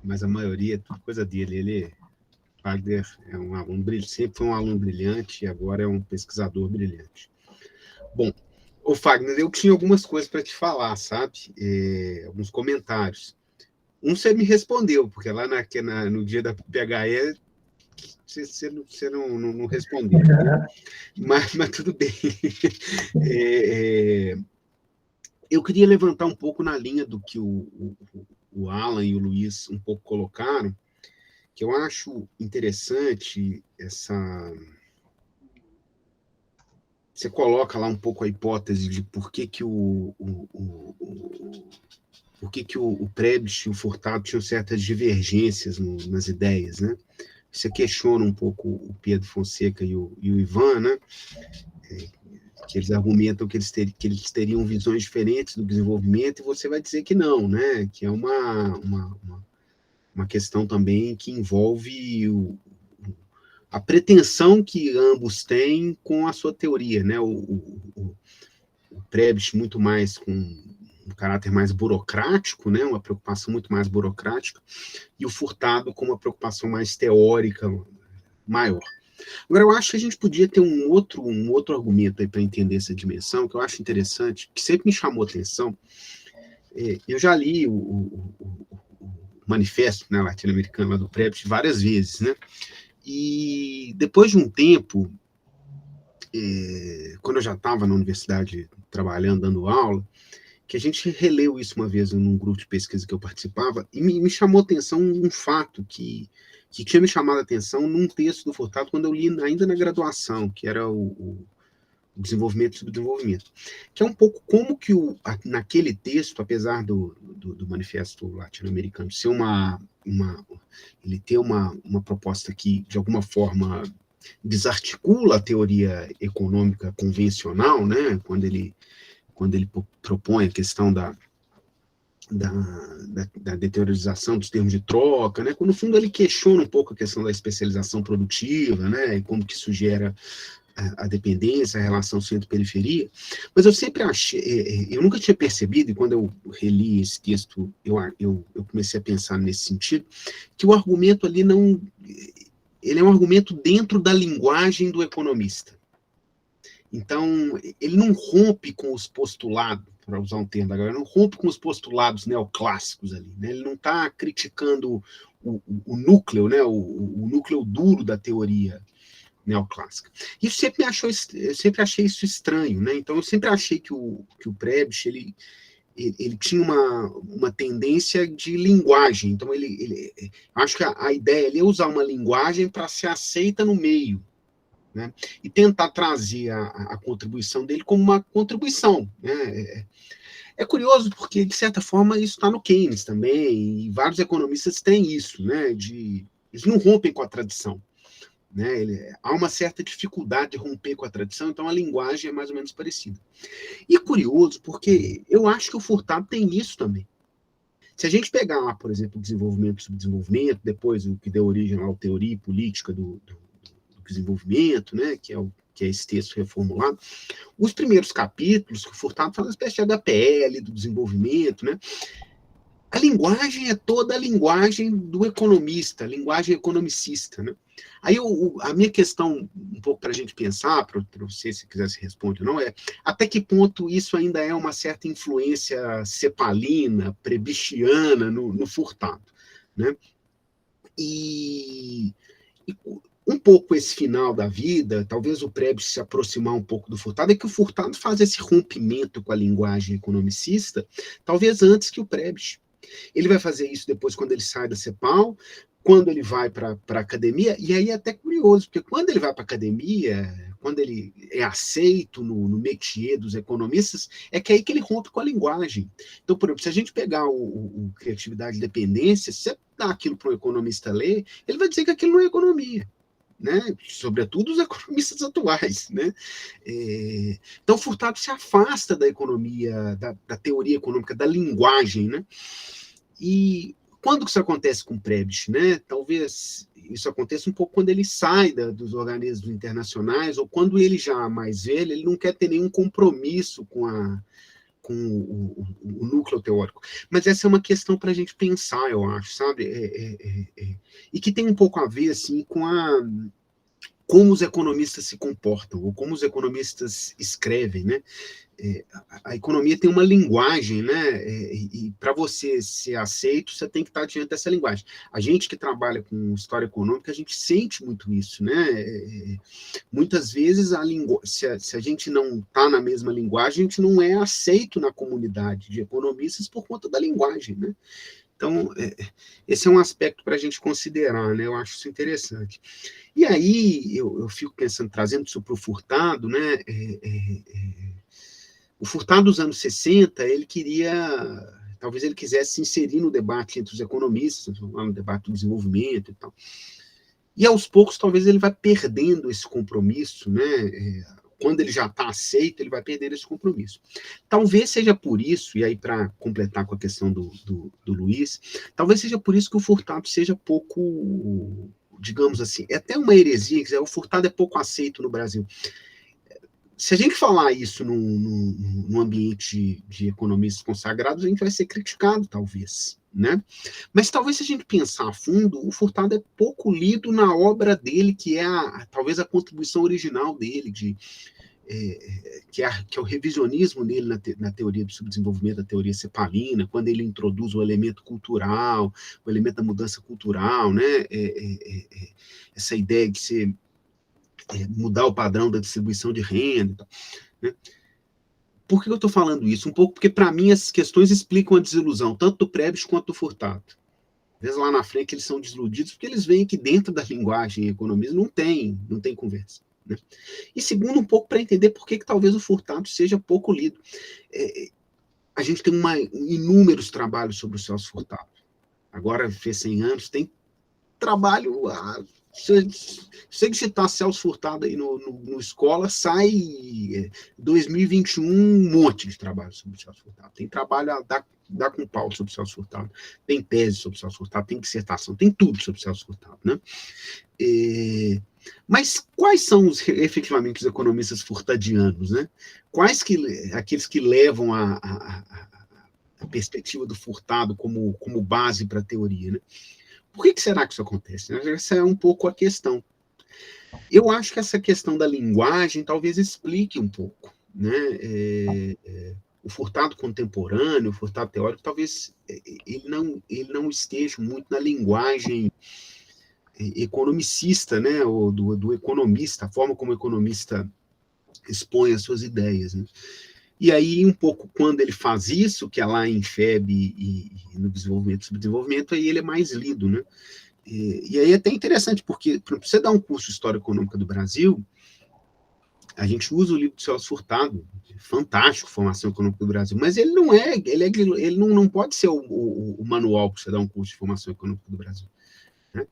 mas a maioria é tudo coisa dele. Fagner é um aluno brilhante, sempre foi um aluno brilhante e agora é um pesquisador brilhante. Bom, ô Fagner, eu tinha algumas coisas para te falar, sabe? Alguns comentários. Você me respondeu, porque lá no dia da PHE você não respondeu. Mas tudo bem. Eu queria levantar um pouco na linha do que o Alan e o Luiz um pouco colocaram, que eu acho interessante você coloca lá um pouco a hipótese de por que o Prebisch e o Furtado tinham certas divergências nas ideias, né? Você questiona um pouco o Pedro Fonseca e o Ivan, né? Que eles argumentam que eles teriam visões diferentes do desenvolvimento, e você vai dizer que não, né? Que é uma questão também que envolve a pretensão que ambos têm com a sua teoria, né? O Prebisch muito mais com um caráter mais burocrático, né? Uma preocupação muito mais burocrática, e o Furtado com uma preocupação mais teórica maior. Agora, eu acho que a gente podia ter um outro argumento aí para entender essa dimensão, que eu acho interessante, que sempre me chamou a atenção. Eu já li o manifesto, né, latino-americano lá do Prebisch várias vezes, né? E depois de um tempo, quando eu já estava na universidade trabalhando, dando aula, que a gente releu isso uma vez num grupo de pesquisa que eu participava, e me chamou a atenção um fato que tinha me chamado a atenção num texto do Furtado, quando eu li ainda na graduação, que era o desenvolvimento e subdesenvolvimento, que é um pouco como que naquele texto, apesar do manifesto latino-americano ser ele ter uma proposta que, de alguma forma, desarticula a teoria econômica convencional, né, quando ele propõe a questão da deteriorização dos termos de troca, né? Quando, no fundo, ele questiona um pouco a questão da especialização produtiva, né? E como que isso gera a dependência, a relação centro-periferia. Mas eu sempre achei, eu nunca tinha percebido, e quando eu reli esse texto, eu comecei a pensar nesse sentido, que o argumento ali ele é um argumento dentro da linguagem do economista. Então, ele não rompe com os postulados, para usar um termo da galera, não rompe com os postulados neoclássicos ali, né? Ele não está criticando o núcleo, né? O núcleo duro da teoria neoclássica. Isso eu sempre achei isso estranho, né? Então, eu sempre achei que o Prebisch, ele tinha uma tendência de linguagem. Então, acho que a ideia ali é usar uma linguagem para ser aceita no meio, né? E tentar trazer a contribuição dele como uma contribuição, né? É curioso porque, de certa forma, isso está no Keynes também, e vários economistas têm isso, né? Eles não rompem com a tradição, né? Há uma certa dificuldade de romper com a tradição, então a linguagem é mais ou menos parecida. E curioso, porque eu acho que o Furtado tem isso também. Se a gente pegar lá, por exemplo, o desenvolvimento e subdesenvolvimento, depois o que deu origem à teoria política do desenvolvimento, né, que é esse texto reformulado, os primeiros capítulos, que o Furtado fala uma espécie de HPL do desenvolvimento, né, a linguagem é toda a linguagem do economista, a linguagem economicista, né. Aí a minha questão, um pouco para a gente pensar, para você, se quiser se responder ou não, é até que ponto isso ainda é uma certa influência cepalina, prebichiana no Furtado, né? E um pouco esse final da vida, talvez o Prebisch se aproximar um pouco do Furtado, é que o Furtado faz esse rompimento com a linguagem economicista, talvez antes que o Prebisch. Ele vai fazer isso depois quando ele sai da CEPAL, quando ele vai para a academia, e aí é até curioso, porque quando ele vai para a academia, quando ele é aceito no métier dos economistas, é que é aí que ele rompe com a linguagem. Então, por exemplo, se a gente pegar o Criatividade e Dependência, se você dá aquilo para o economista ler, ele vai dizer que aquilo não é economia, né? Sobretudo os economistas atuais, né? Então, Furtado se afasta da economia, da teoria econômica, da linguagem, né? E quando que isso acontece com o Prebisch, né? Talvez isso aconteça um pouco quando ele sai dos organismos internacionais, ou quando ele já mais velho, ele não quer ter nenhum compromisso com o núcleo teórico. Mas essa é uma questão para a gente pensar, eu acho, sabe? E que tem um pouco a ver, assim, com como os economistas se comportam, ou como os economistas escrevem, né? A economia tem uma linguagem, né? E para você ser aceito, você tem que estar diante dessa linguagem. A gente que trabalha com história econômica, a gente sente muito isso, né? Muitas vezes, se a gente não está na mesma linguagem, a gente não é aceito na comunidade de economistas por conta da linguagem, né? Então, esse é um aspecto para a gente considerar, né? Eu acho isso interessante. E aí, eu fico pensando, trazendo isso para o Furtado, né? O Furtado dos anos 60, talvez ele quisesse se inserir no debate entre os economistas, no debate do desenvolvimento e tal. E aos poucos, talvez ele vá perdendo esse compromisso, né? Quando ele já está aceito, ele vai perder esse compromisso. Talvez seja por isso, e aí para completar com a questão do Luiz, talvez seja por isso que o Furtado seja pouco, digamos assim, é até uma heresia, o Furtado é pouco aceito no Brasil. Se a gente falar isso num ambiente de economistas consagrados, a gente vai ser criticado, talvez, né? Mas talvez, se a gente pensar a fundo, o Furtado é pouco lido na obra dele, que é talvez a contribuição original dele, que é o revisionismo dele na teoria do subdesenvolvimento, da teoria cepalina, quando ele introduz o elemento cultural, o elemento da mudança cultural, né? Essa ideia de ser mudar o padrão da distribuição de renda e tal, né? Por que eu estou falando isso? Um pouco porque, para mim, essas questões explicam a desilusão, tanto do Prebisch quanto do Furtado. Às vezes, lá na frente, eles são desiludidos porque eles veem que dentro da linguagem e economia não tem conversa, né? E segundo, um pouco para entender por que talvez o Furtado seja pouco lido. A gente tem inúmeros trabalhos sobre o Celso Furtado. Agora, fez 100 anos, tem trabalho... Se você digitar Celso Furtado aí no escola, sai 2021 um monte de trabalho sobre o Celso Furtado. Tem trabalho a dar com pau sobre o Celso Furtado, tem tese sobre o Celso Furtado, tem dissertação, tem tudo sobre o Celso Furtado, né? Mas quais são efetivamente os economistas furtadianos, né? Aqueles que levam a perspectiva do Furtado como base para a teoria, né? Por que será que isso acontece? Essa é um pouco a questão. Eu acho que essa questão da linguagem talvez explique um pouco, né? O Furtado contemporâneo, o Furtado teórico, talvez ele não esteja muito na linguagem economicista, né? Ou do economista, a forma como o economista expõe as suas ideias, né? E aí, um pouco, quando ele faz isso, que é lá em FEB e no desenvolvimento e subdesenvolvimento, aí ele é mais lido, né? E aí é até interessante, porque para você dar um curso de História Econômica do Brasil, a gente usa o livro do Celso Furtado, fantástico, Formação Econômica do Brasil, mas ele não ele não pode ser o manual para você dar um curso de Formação Econômica do Brasil, né?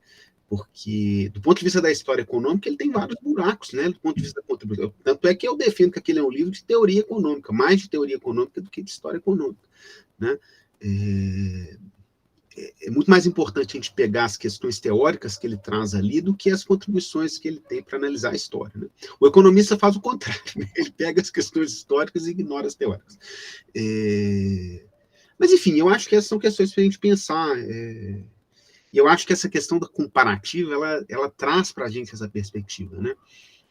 Porque, do ponto de vista da história econômica, ele tem vários buracos, né? Do ponto de vista da contribuição. Tanto é que eu defendo que aquele é um livro de teoria econômica, mais de teoria econômica do que de história econômica, né? É muito mais importante a gente pegar as questões teóricas que ele traz ali do que as contribuições que ele tem para analisar a história, né? O economista faz o contrário, né? Ele pega as questões históricas e ignora as teóricas. Mas, enfim, eu acho que essas são questões para a gente pensar. E eu acho que essa questão da comparativa, ela traz para a gente essa perspectiva, né?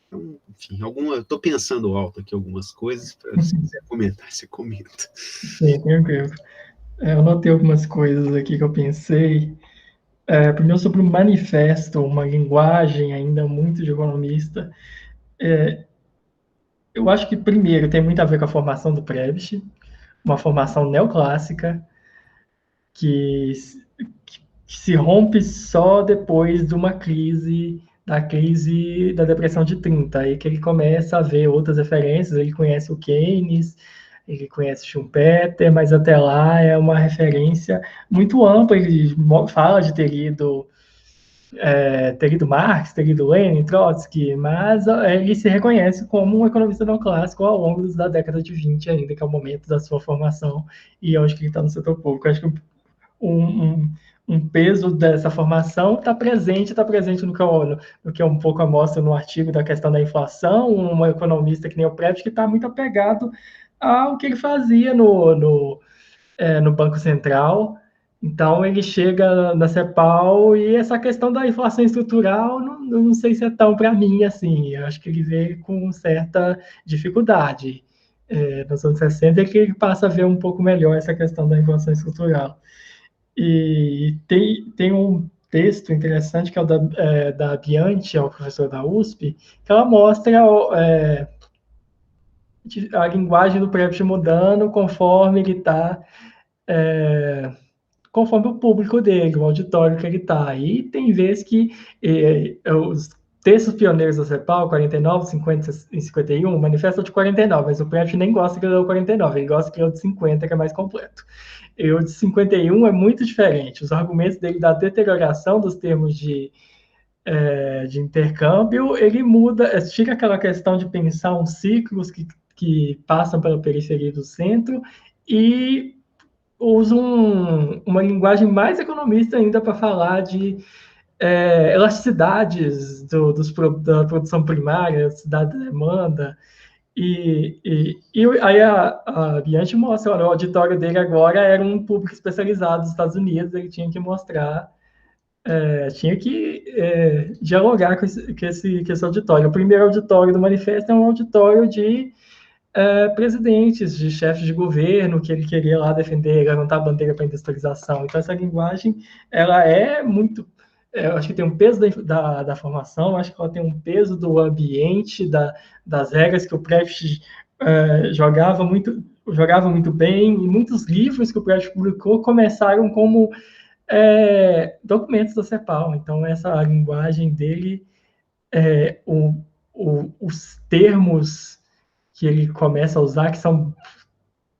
Então, enfim, eu estou pensando alto aqui algumas coisas, se quiser comentar, você comenta. Sim, tranquilo. Eu notei algumas coisas aqui que eu pensei. Primeiro, sobre o manifesto, uma linguagem ainda muito de economista. Eu acho que, primeiro, tem muito a ver com a formação do Prebisch, uma formação neoclássica, que se rompe só depois de uma crise, da crise da Depressão de 30, aí que ele começa a ver outras referências, ele conhece o Keynes, ele conhece Schumpeter, mas até lá é uma referência muito ampla, ele fala de ter lido Marx, ter lido Lenin, Trotsky, mas ele se reconhece como um economista neoclássico ao longo da década de 20 ainda, que é o momento da sua formação, e eu acho que ele está no setor público. Eu acho que um peso dessa formação está presente no que eu um pouco mostro no artigo da questão da inflação, um economista que nem o Prebisch, que está muito apegado ao que ele fazia no Banco Central. Então, ele chega na CEPAL e essa questão da inflação estrutural, não sei se é tão para mim, assim, eu acho que ele vê com certa dificuldade. Nos anos 60 é que ele passa a ver um pouco melhor essa questão da inflação estrutural. E tem um texto interessante, que é o da Bianchi, é o professor da USP, que ela mostra a linguagem do Prebisch mudando conforme ele está, conforme o público dele, o auditório que ele está. E tem vezes que os textos pioneiros da CEPAL, 49, 50 e 51, manifestam de 49, mas o Prebisch nem gosta que ele lê o 49, ele gosta que ele lê o de 50, que é mais completo. E o de 51 é muito diferente. Os argumentos dele da deterioração dos termos de intercâmbio, ele tira aquela questão de pensar uns ciclos que passam pela periferia do centro e usa uma linguagem mais economista ainda para falar de elasticidades da produção primária, elasticidade da demanda. E aí a Bianchi mostra, olha, o auditório dele agora era um público especializado dos Estados Unidos, ele tinha que mostrar, tinha que dialogar com esse auditório. O primeiro auditório do manifesto é um auditório de presidentes, de chefes de governo, que ele queria lá defender, levantar a bandeira para a industrialização. Então, essa linguagem, ela é muito... eu acho que tem um peso da formação, acho que ela tem um peso do ambiente, das regras que o Prebisch jogava muito bem, e muitos livros que o Prebisch publicou começaram como documentos da CEPAL. Então, essa linguagem dele, os termos que ele começa a usar, que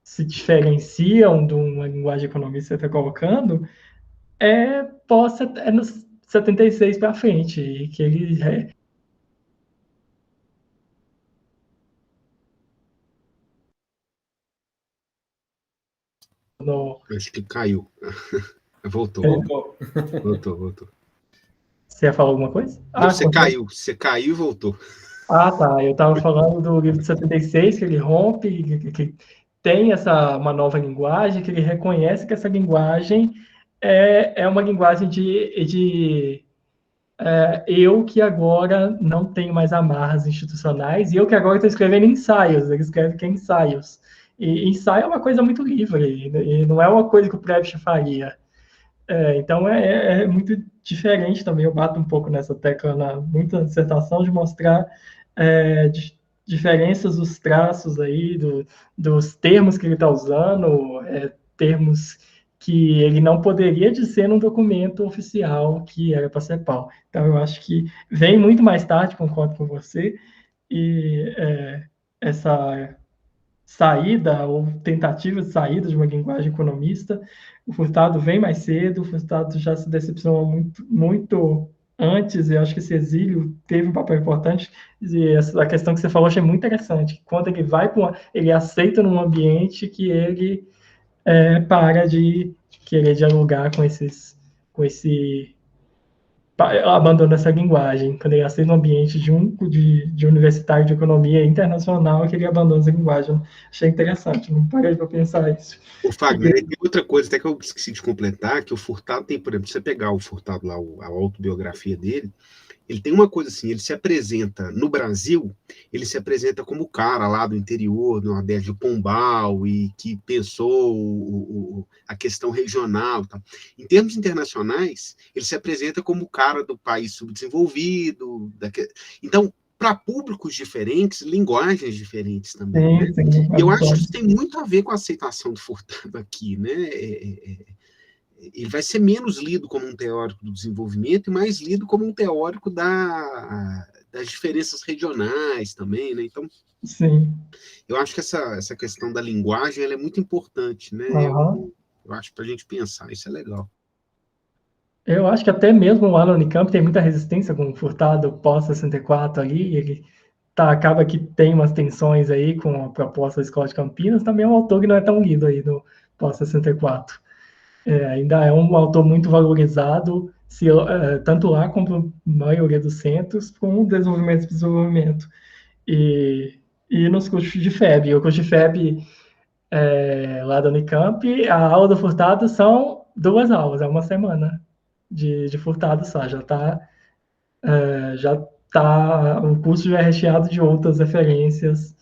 se diferenciam de uma linguagem economista que você está colocando, nos 76 para frente, e que ele Acho que caiu. Voltou. Você ia falar alguma coisa? Você caiu e voltou. Tá. Eu estava falando do livro de 76, que ele rompe, que tem uma nova linguagem, que ele reconhece que essa linguagem é uma linguagem eu que agora não tenho mais amarras institucionais, e eu que agora estou escrevendo ensaios, ele escreve que é ensaios. E ensaio é uma coisa muito livre, e não é uma coisa que o Prebisch faria. Então é muito diferente também, eu bato um pouco nessa tecla na muita dissertação, de mostrar diferenças dos traços aí, dos termos que ele está usando, termos que ele não poderia dizer num documento oficial que era para ser pau. Então, eu acho que vem muito mais tarde, concordo com você, e essa saída ou tentativa de saída de uma linguagem economista, o Furtado vem mais cedo, o Furtado já se decepcionou muito antes, e eu acho que esse exílio teve um papel importante, e a questão que você falou achei muito interessante, quando ele vai ele aceita num ambiente que ele para de querer dialogar com abandona essa linguagem. Quando ele aceita um ambiente de universitário de economia internacional, que ele abandona essa linguagem. Achei interessante, não parei para pensar isso. O Fagner, tem outra coisa até que eu esqueci de completar, que o Furtado tem, por exemplo, se você pegar o Furtado lá, a autobiografia dele, ele tem uma coisa assim, ele se apresenta no Brasil, ele se apresenta como o cara lá do interior, do Nordeste, de Pombal, e que pensou a questão regional. Tá? Em termos internacionais, ele se apresenta como o cara do país subdesenvolvido. Então, para públicos diferentes, linguagens diferentes também. Né? E eu acho que isso tem muito a ver com a aceitação do Furtado aqui, né? Ele vai ser menos lido como um teórico do desenvolvimento e mais lido como um teórico das diferenças regionais também, né? Então, sim, eu acho que essa questão da linguagem ela é muito importante, né? Uhum. Eu acho para a gente pensar, isso é legal. Eu acho que até mesmo lá no Unicamp tem muita resistência com o Furtado pós-64 ali, ele acaba que tem umas tensões aí com a proposta da Escola de Campinas, também é um autor que não é tão lido aí no pós-64. Ainda é um autor muito valorizado, tanto lá como a maioria dos centros, com o desenvolvimento. E nos cursos de FEB. O curso de FEB lá da Unicamp, a aula do Furtado são 2 aulas, é uma semana de Furtado só. O curso já é recheado de outras referências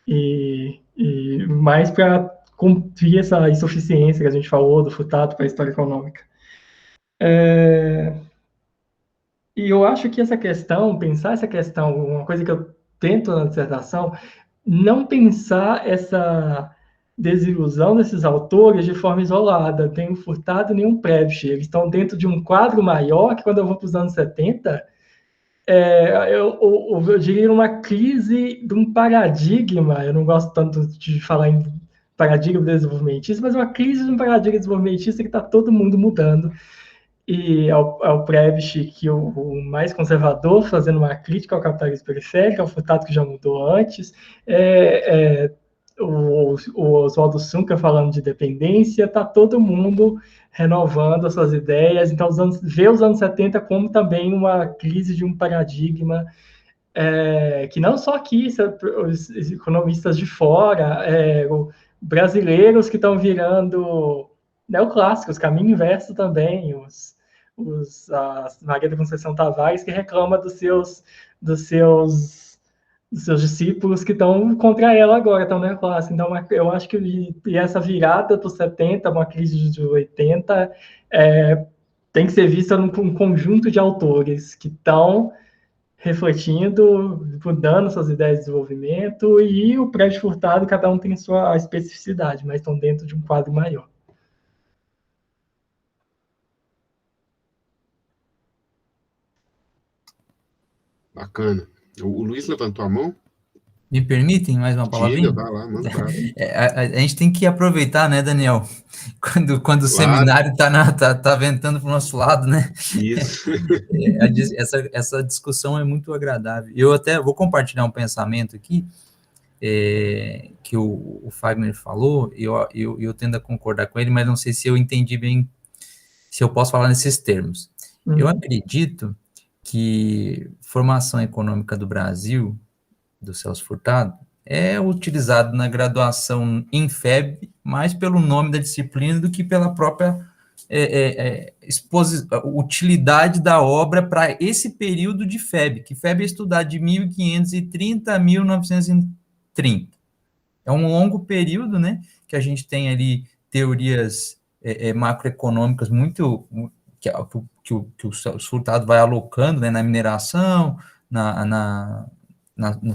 e mais para cumprir essa insuficiência que a gente falou do Furtado para a história econômica. E eu acho que pensar essa questão, uma coisa que eu tento na dissertação, não pensar essa desilusão desses autores de forma isolada, nem o Furtado nem o Prebisch. Eles estão dentro de um quadro maior que, quando eu vou para os anos 70, eu diria uma crise de um paradigma. Eu não gosto tanto de falar em paradigma desenvolvimentista, mas uma crise de um paradigma desenvolvimentista que está todo mundo mudando. E é o Prebisch, que o mais conservador, fazendo uma crítica ao capitalismo periférico, ao Furtado, que já mudou antes, o Oswaldo Sunca falando de dependência, está todo mundo renovando as suas ideias. Então, vê os anos 70 como também uma crise de um paradigma, que não só aqui, os economistas de fora, brasileiros que estão virando neoclássicos, caminho inverso também, a Maria da Conceição Tavares, que reclama dos seus discípulos que estão contra ela agora, estão neoclássicos. Então, eu acho que essa virada dos 70, uma crise de 80, tem que ser vista num conjunto de autores que estão refletindo, mudando suas ideias de desenvolvimento, e o Prebisch Furtado, cada um tem sua especificidade, mas estão dentro de um quadro maior. Bacana. O Luiz levantou a mão? Me permitem mais uma palavrinha? Diga, vai lá, manda pra a gente tem que aproveitar, né, Daniel? Quando o seminário tá ventando para o nosso lado, né? Isso. Essa discussão é muito agradável. Eu até vou compartilhar um pensamento aqui, que o Fagner falou, e eu tendo a concordar com ele, mas não sei se eu entendi bem, se eu posso falar nesses termos. Eu acredito que formação econômica do Brasil, do Celso Furtado, é utilizado na graduação em FEB mais pelo nome da disciplina do que pela própria utilidade da obra para esse período de FEB, que FEB é estudado de 1530 a 1930. É um longo período, né, que a gente tem ali teorias macroeconômicas muito que o Furtado vai alocando, né, na mineração, na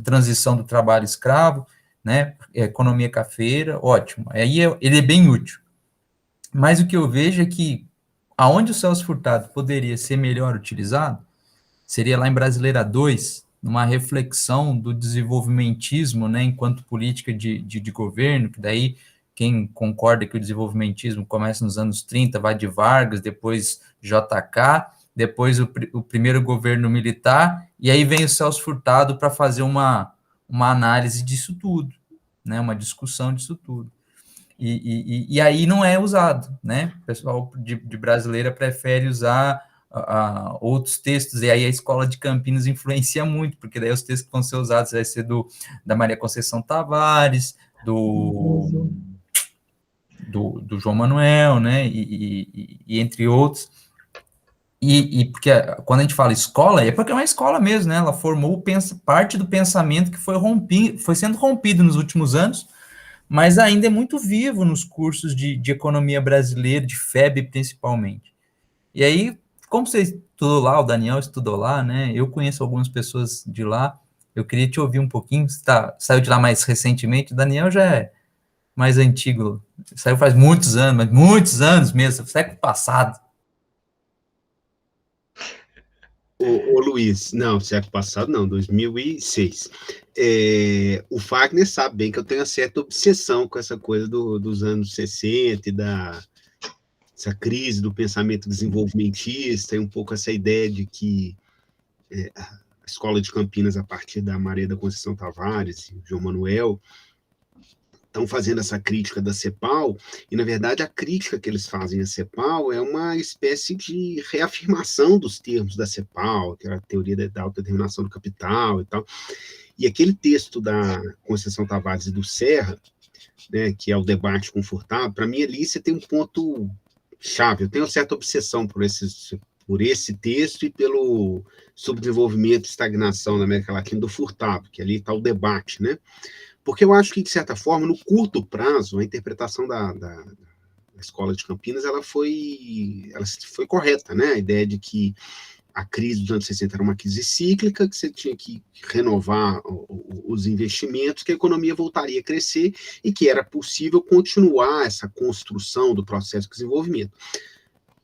transição do trabalho escravo, né, economia cafeira, ótimo. Aí ele é bem útil. Mas o que eu vejo é que aonde o Celso Furtado poderia ser melhor utilizado seria lá em Brasileira 2, numa reflexão do desenvolvimentismo, né, enquanto política de governo, que daí quem concorda que o desenvolvimentismo começa nos anos 30, vai de Vargas, depois JK, depois o primeiro governo militar, e aí vem o Celso Furtado para fazer uma análise disso tudo, né, uma discussão disso tudo. E aí não é usado, né? O pessoal de Brasileira prefere usar outros textos, e aí a Escola de Campinas influencia muito, porque daí os textos que vão ser usados vai ser da Maria Conceição Tavares, do João Manuel, né? E entre outros. Porque quando a gente fala escola, é porque é uma escola mesmo, né? Ela formou parte do pensamento que foi sendo rompido nos últimos anos, mas ainda é muito vivo nos cursos de economia brasileira, de FEB principalmente. E aí, como você estudou lá, o Daniel estudou lá, né? Eu conheço algumas pessoas de lá, eu queria te ouvir um pouquinho, você saiu de lá mais recentemente, o Daniel já é mais antigo, saiu faz muitos anos, mas muitos anos mesmo, século passado. Ô Luiz, não, século passado não, 2006. O Fagner sabe bem que eu tenho uma certa obsessão com essa coisa dos anos 60 e essa crise do pensamento desenvolvimentista, e um pouco essa ideia de que a Escola de Campinas, a partir da Maria da Conceição Tavares e João Manuel, estão fazendo essa crítica da CEPAL, e, na verdade, a crítica que eles fazem à CEPAL é uma espécie de reafirmação dos termos da CEPAL, que era a teoria da autodeterminação do capital e tal. E aquele texto da Conceição Tavares e do Serra, né, que é o debate com Furtado, para mim, ali você tem um ponto chave. Eu tenho uma certa obsessão por esse texto e pelo subdesenvolvimento e estagnação na América Latina do Furtado, que ali está o debate, né? Porque eu acho que, de certa forma, no curto prazo, a interpretação da Escola de Campinas ela foi correta, né? A ideia de que a crise dos anos 60 era uma crise cíclica, que você tinha que renovar os investimentos, que a economia voltaria a crescer e que era possível continuar essa construção do processo de desenvolvimento.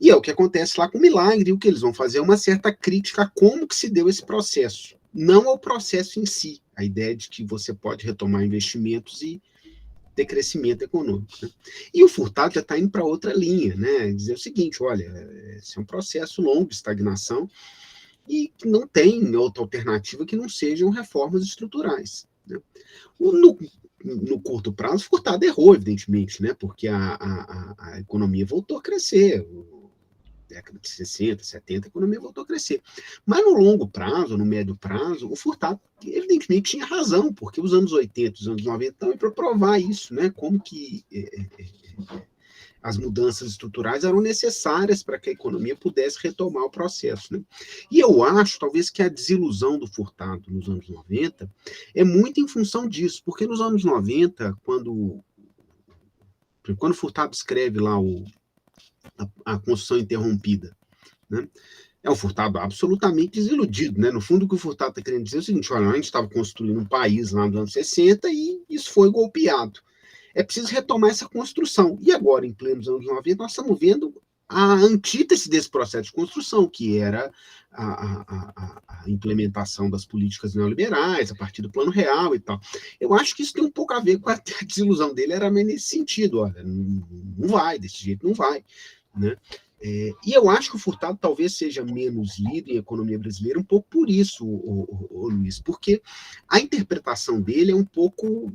E é o que acontece lá com o Milagre, e o que eles vão fazer é uma certa crítica a como que se deu esse processo, não ao processo em si, a ideia de que você pode retomar investimentos e ter crescimento econômico, né? E o Furtado já está indo para outra linha, né? Dizer o seguinte, olha, esse é um processo longo de estagnação e não tem outra alternativa que não sejam reformas estruturais, né? No curto prazo, o Furtado errou, evidentemente, né? Porque a economia voltou a crescer, década de 60, 70, a economia voltou a crescer. Mas no longo prazo, no médio prazo, o Furtado, evidentemente, tinha razão, porque os anos 80, os anos 90 estão para provar isso, né? Como que as mudanças estruturais eram necessárias para que a economia pudesse retomar o processo, né? E eu acho, talvez, que a desilusão do Furtado nos anos 90 é muito em função disso, porque nos anos 90, quando o Furtado escreve lá a construção interrompida, né? É um Furtado absolutamente desiludido, né? No fundo, o que o Furtado está querendo dizer é o seguinte, olha, a gente estava construindo um país lá nos anos 60 e isso foi golpeado. É preciso retomar essa construção. E agora, em plenos anos 90, nós estamos vendo a antítese desse processo de construção, que era a implementação das políticas neoliberais, a partir do Plano Real e tal. Eu acho que isso tem um pouco a ver com a desilusão dele, era meio nesse sentido, olha, não vai, desse jeito não vai, né? E eu acho que o Furtado talvez seja menos lido em economia brasileira um pouco por isso, Luiz, porque a interpretação dele é um pouco,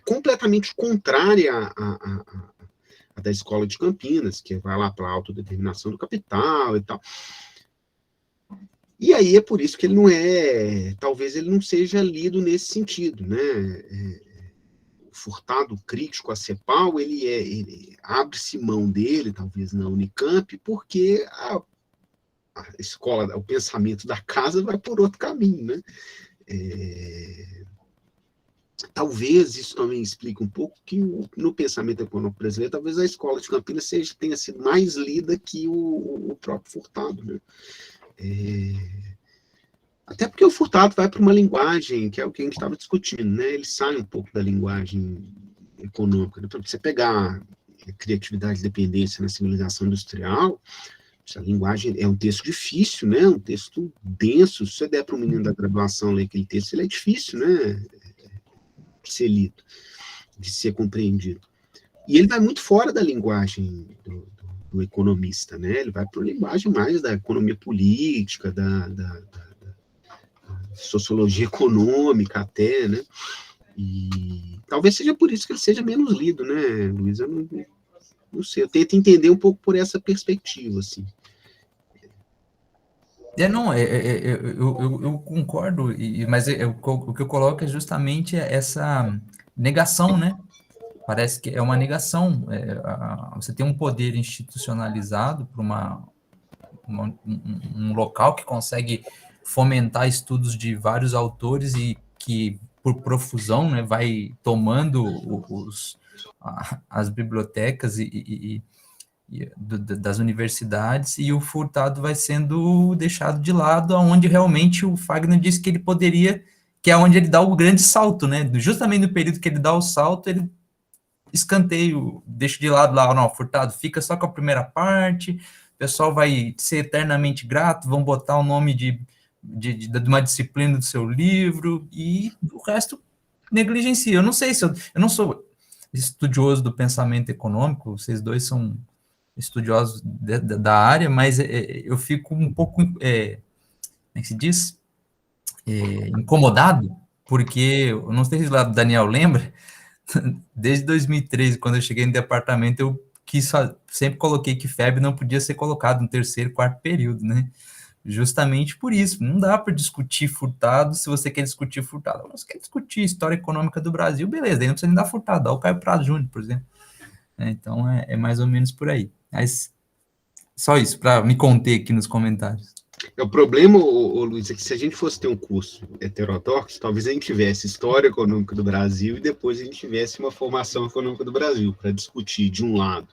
completamente contrária à da Escola de Campinas, que vai lá para a autodeterminação do capital e tal. E aí é por isso que ele talvez ele não seja lido nesse sentido, né? O Furtado crítico a CEPAL, ele abre-se mão dele, talvez na Unicamp, porque a escola, o pensamento da casa vai por outro caminho, né? Talvez isso também explique um pouco que no pensamento econômico brasileiro, talvez a escola de Campinas tenha sido mais lida que o próprio Furtado, né? Até porque o Furtado vai para uma linguagem, que é o que a gente estava discutindo, né? Ele sai um pouco da linguagem econômica. Né? Para você pegar criatividade e dependência na civilização industrial, essa linguagem é um texto difícil, né? Um texto denso. Se você der para um menino da graduação ler aquele texto, ele é difícil, né? De ser lido, de ser compreendido. E ele vai muito fora da linguagem do economista, né? Ele vai para uma linguagem mais da economia política, da sociologia econômica até, né? E talvez seja por isso que ele seja menos lido, né, Luiz? Eu não sei, eu tento entender um pouco por essa perspectiva, assim. Eu concordo, mas o que eu coloco é justamente essa negação, né? Parece que é uma negação. Você tem um poder institucionalizado para um local que consegue fomentar estudos de vários autores e que, por profusão, né, vai tomando as bibliotecas das universidades, e o Furtado vai sendo deixado de lado, onde realmente o Fagner disse que ele poderia, que é onde ele dá o grande salto, né? Justamente no período que ele dá o salto, ele escanteio, deixa de lado lá, não, Furtado, fica só com a primeira parte, o pessoal vai ser eternamente grato, vão botar o nome de uma disciplina do seu livro, e o resto negligencia. Eu não sei se eu não sou estudioso do pensamento econômico, vocês dois são estudiosos da área, mas eu fico um pouco, como é que se diz? Incomodado, porque, eu não sei se o Daniel lembra, desde 2013, quando eu cheguei no departamento, eu sempre coloquei que FEB não podia ser colocado no terceiro, quarto período, né? Justamente por isso, não dá para discutir Furtado se você quer discutir Furtado. Você quer discutir história econômica do Brasil, beleza, aí não precisa nem dar Furtado, dá o Caio Prado Júnior, por exemplo. Então, é mais ou menos por aí. Mas, só isso, para me conter aqui nos comentários. O problema, Luiz, é que se a gente fosse ter um curso heterodoxo, talvez a gente tivesse história econômica do Brasil e depois a gente tivesse uma formação econômica do Brasil, para discutir, de um lado,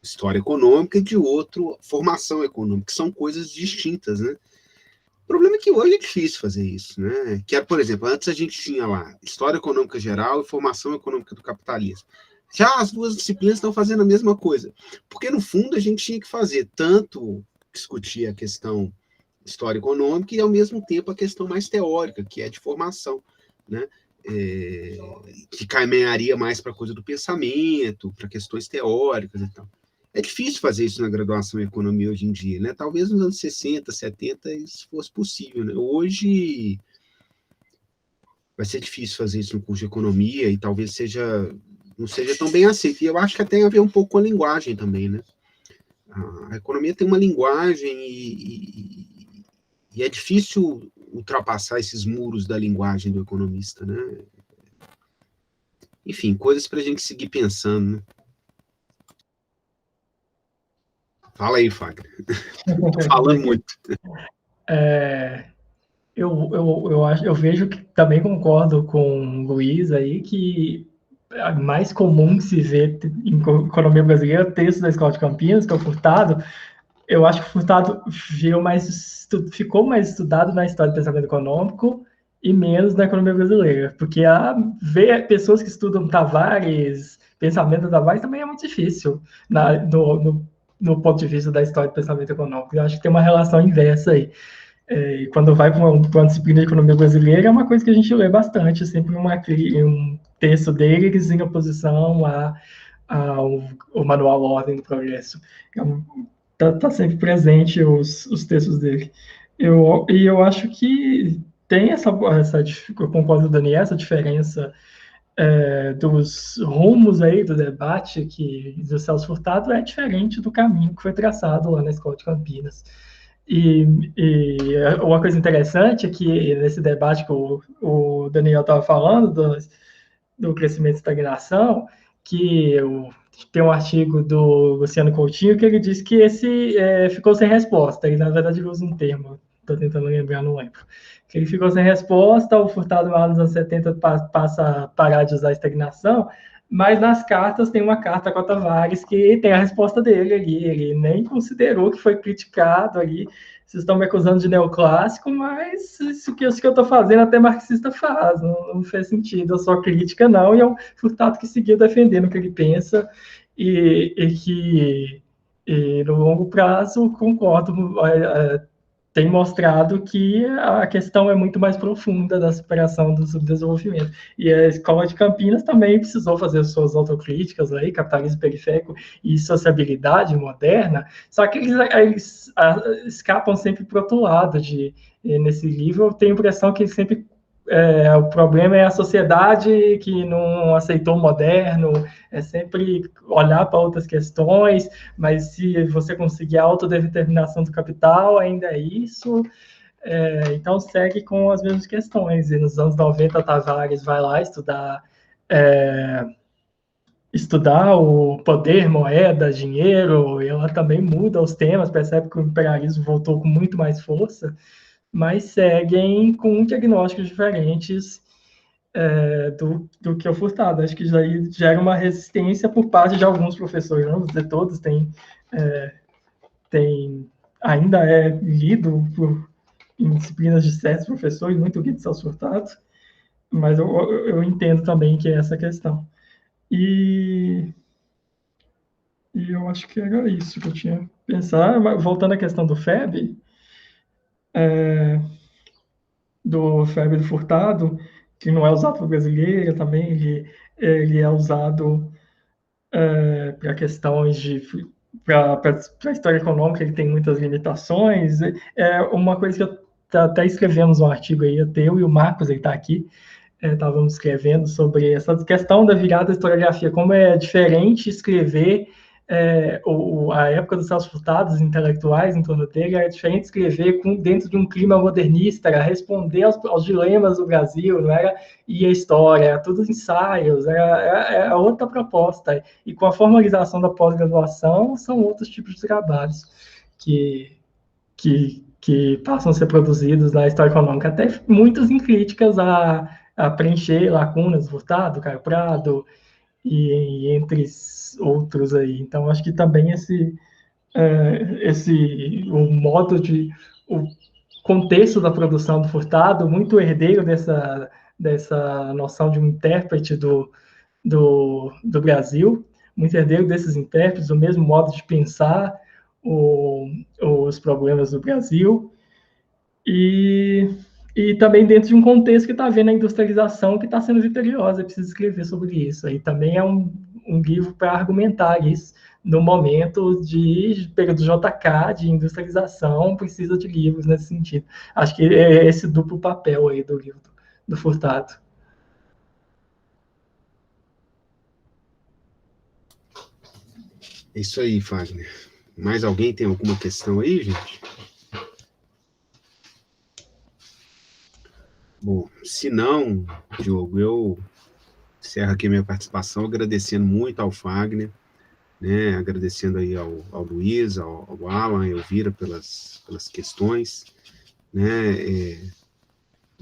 história econômica e de outro, formação econômica, que são coisas distintas, né? O problema é que hoje é difícil fazer isso, né? Que, por exemplo, antes a gente tinha lá história econômica geral e formação econômica do capitalismo. Já as duas disciplinas estão fazendo a mesma coisa, porque no fundo a gente tinha que fazer tanto discutir a questão história econômica e ao mesmo tempo a questão mais teórica, que é de formação, né? Que caminharia mais para a coisa do pensamento, para questões teóricas e tal. É difícil fazer isso na graduação em economia hoje em dia, né? Talvez nos anos 60, 70 isso fosse possível, né? Hoje vai ser difícil fazer isso no curso de economia e talvez não seja tão bem aceito. E eu acho que tem a ver um pouco com a linguagem também, né? A economia tem uma linguagem e é difícil ultrapassar esses muros da linguagem do economista, né? Enfim, coisas para a gente seguir pensando, né? Fala aí, Fagner. Estou falando muito. Eu vejo que também concordo com o Luiz aí, que é mais comum se ver em economia brasileira texto da Escola de Campinas, que é o Furtado. Eu acho que o Furtado ficou mais estudado na história do pensamento econômico e menos na economia brasileira, porque ver pessoas que estudam Tavares, pensamento de Tavares, também é muito difícil no ponto de vista da história do pensamento econômico. Eu acho que tem uma relação inversa aí. E quando vai para uma disciplina de economia brasileira, é uma coisa que a gente lê bastante, sempre um texto deles em oposição ao Manual Ordem do Progresso. Está sempre presente os textos dele. Eu acho que tem eu concordo com o Daniel, essa diferença dos rumos aí do debate que do Celso Furtado é diferente do caminho que foi traçado lá na Escola de Campinas. E uma coisa interessante é que nesse debate que o Daniel estava falando, do crescimento e estagnação, que tem um artigo do Luciano Coutinho que ele diz que esse ficou sem resposta. Ele, na verdade, ele usa um termo, estou tentando lembrar, não lembro. Que ele ficou sem resposta, o Furtado lá nos anos 70 passa a parar de usar estagnação, mas nas cartas tem uma carta a Tavares que tem a resposta dele ali, ele nem considerou que foi criticado ali. Vocês estão me acusando de neoclássico, mas isso que eu estou fazendo até marxista faz, não fez sentido a sua crítica, não, e é o Furtado que seguiu defendendo o que ele pensa, e que no longo prazo, concordo, tem mostrado que a questão é muito mais profunda da superação do subdesenvolvimento. E a Escola de Campinas também precisou fazer suas autocríticas aí, capitalismo periférico e sociabilidade moderna, só que eles escapam sempre para o outro lado. Nesse livro, eu tenho a impressão que eles sempre o problema é a sociedade que não aceitou o moderno, é sempre olhar para outras questões, mas se você conseguir a autodeterminação do capital, ainda é isso. Então, segue com as mesmas questões. E nos anos 90, Tavares vai lá estudar o poder, moeda, dinheiro, e ela também muda os temas, percebe que o imperialismo voltou com muito mais força, mas seguem com diagnósticos diferentes do que o Furtado. Acho que já gera uma resistência por parte de alguns professores, não vou dizer todos, ainda é lido em disciplinas de certos professores, muito lido Celso Furtado, mas eu entendo também que é essa questão. E eu acho que era isso que eu tinha que pensar. Voltando à questão do FEB, do Furtado, que não é usado para brasileira também, ele é usado para questões para a história econômica, ele tem muitas limitações. É uma coisa que até escrevemos um artigo aí, eu e o Marcos, ele está aqui, estávamos escrevendo sobre essa questão da virada da historiografia, como é diferente escrever a época dos Celso Furtado, os intelectuais em torno dele, era diferente escrever dentro de um clima modernista, era responder aos dilemas do Brasil, não era a história, era tudo ensaios, era outra proposta. E com a formalização da pós-graduação, são outros tipos de trabalhos que passam a ser produzidos na história econômica, até muitos em críticas a preencher lacunas do Furtado, Caio Prado, e entre outros aí. Então, acho que também o contexto da produção do Furtado, muito herdeiro dessa noção de um intérprete do Brasil, muito herdeiro desses intérpretes, o mesmo modo de pensar os problemas do Brasil, e também dentro de um contexto que está vendo a industrialização que está sendo vitoriosa, precisa escrever sobre isso. Aí também é um livro para argumentar isso no momento de período JK, de industrialização, precisa de livros nesse sentido. Acho que é esse duplo papel aí do livro do Furtado. É isso aí, Fagner. Mais alguém tem alguma questão aí, gente? Bom, se não, Diogo, eu encerro aqui a minha participação agradecendo muito ao Fagner, né, agradecendo aí ao Luiz, ao Alan, ao Elvira pelas questões, né,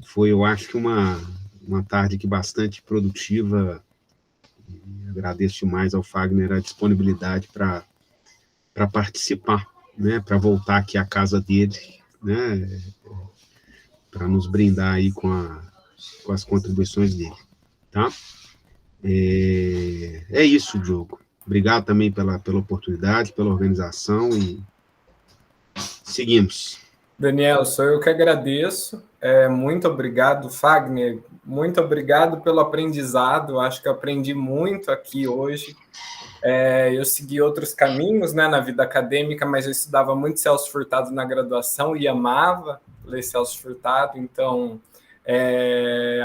foi, eu acho que uma tarde aqui bastante produtiva, e agradeço demais ao Fagner a disponibilidade para participar, né, para voltar aqui à casa dele, né, para nos brindar aí com as contribuições dele, tá? É isso, Diogo. Obrigado também pela oportunidade, pela organização e seguimos. Daniel, sou eu que agradeço. Muito obrigado, Fagner. Muito obrigado pelo aprendizado. Acho que eu aprendi muito aqui hoje. Eu segui outros caminhos, né, na vida acadêmica, mas eu estudava muito Celso Furtado na graduação e amava ler Celso Furtado, então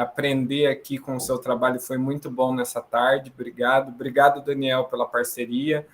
aprender aqui com o seu trabalho foi muito bom nessa tarde. Obrigado, Daniel, pela parceria.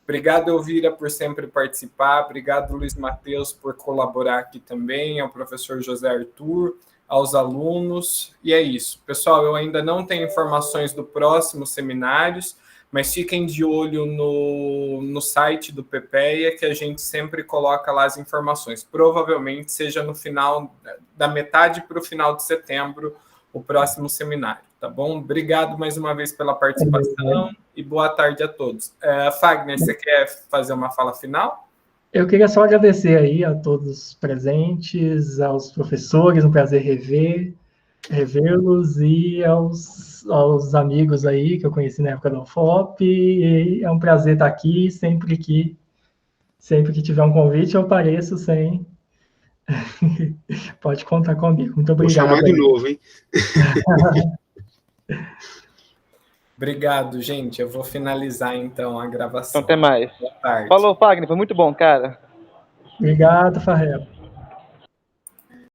Obrigado, Elvira, por sempre participar. Obrigado, Luiz Matheus, por colaborar aqui também. Ao professor José Arthur, aos alunos, e é isso. Pessoal, eu ainda não tenho informações do próximo seminários, mas fiquem de olho no site do PPEA, que a gente sempre coloca lá as informações. Provavelmente seja no final, da metade para o final de setembro, o próximo seminário, tá bom? Obrigado mais uma vez pela participação e boa tarde a todos. Fagner, você quer fazer uma fala final? Eu queria só agradecer aí a todos os presentes, aos professores, um prazer revê-los, e aos amigos aí que eu conheci na época da UFOP, e é um prazer estar aqui, sempre que tiver um convite eu apareço sem... Pode contar comigo, muito obrigado. Vou chamar de novo, hein? Obrigado, gente. Eu vou finalizar, então, a gravação. Então, até mais. Boa tarde. Falou, Fagner. Foi muito bom, cara. Obrigado, Farrell.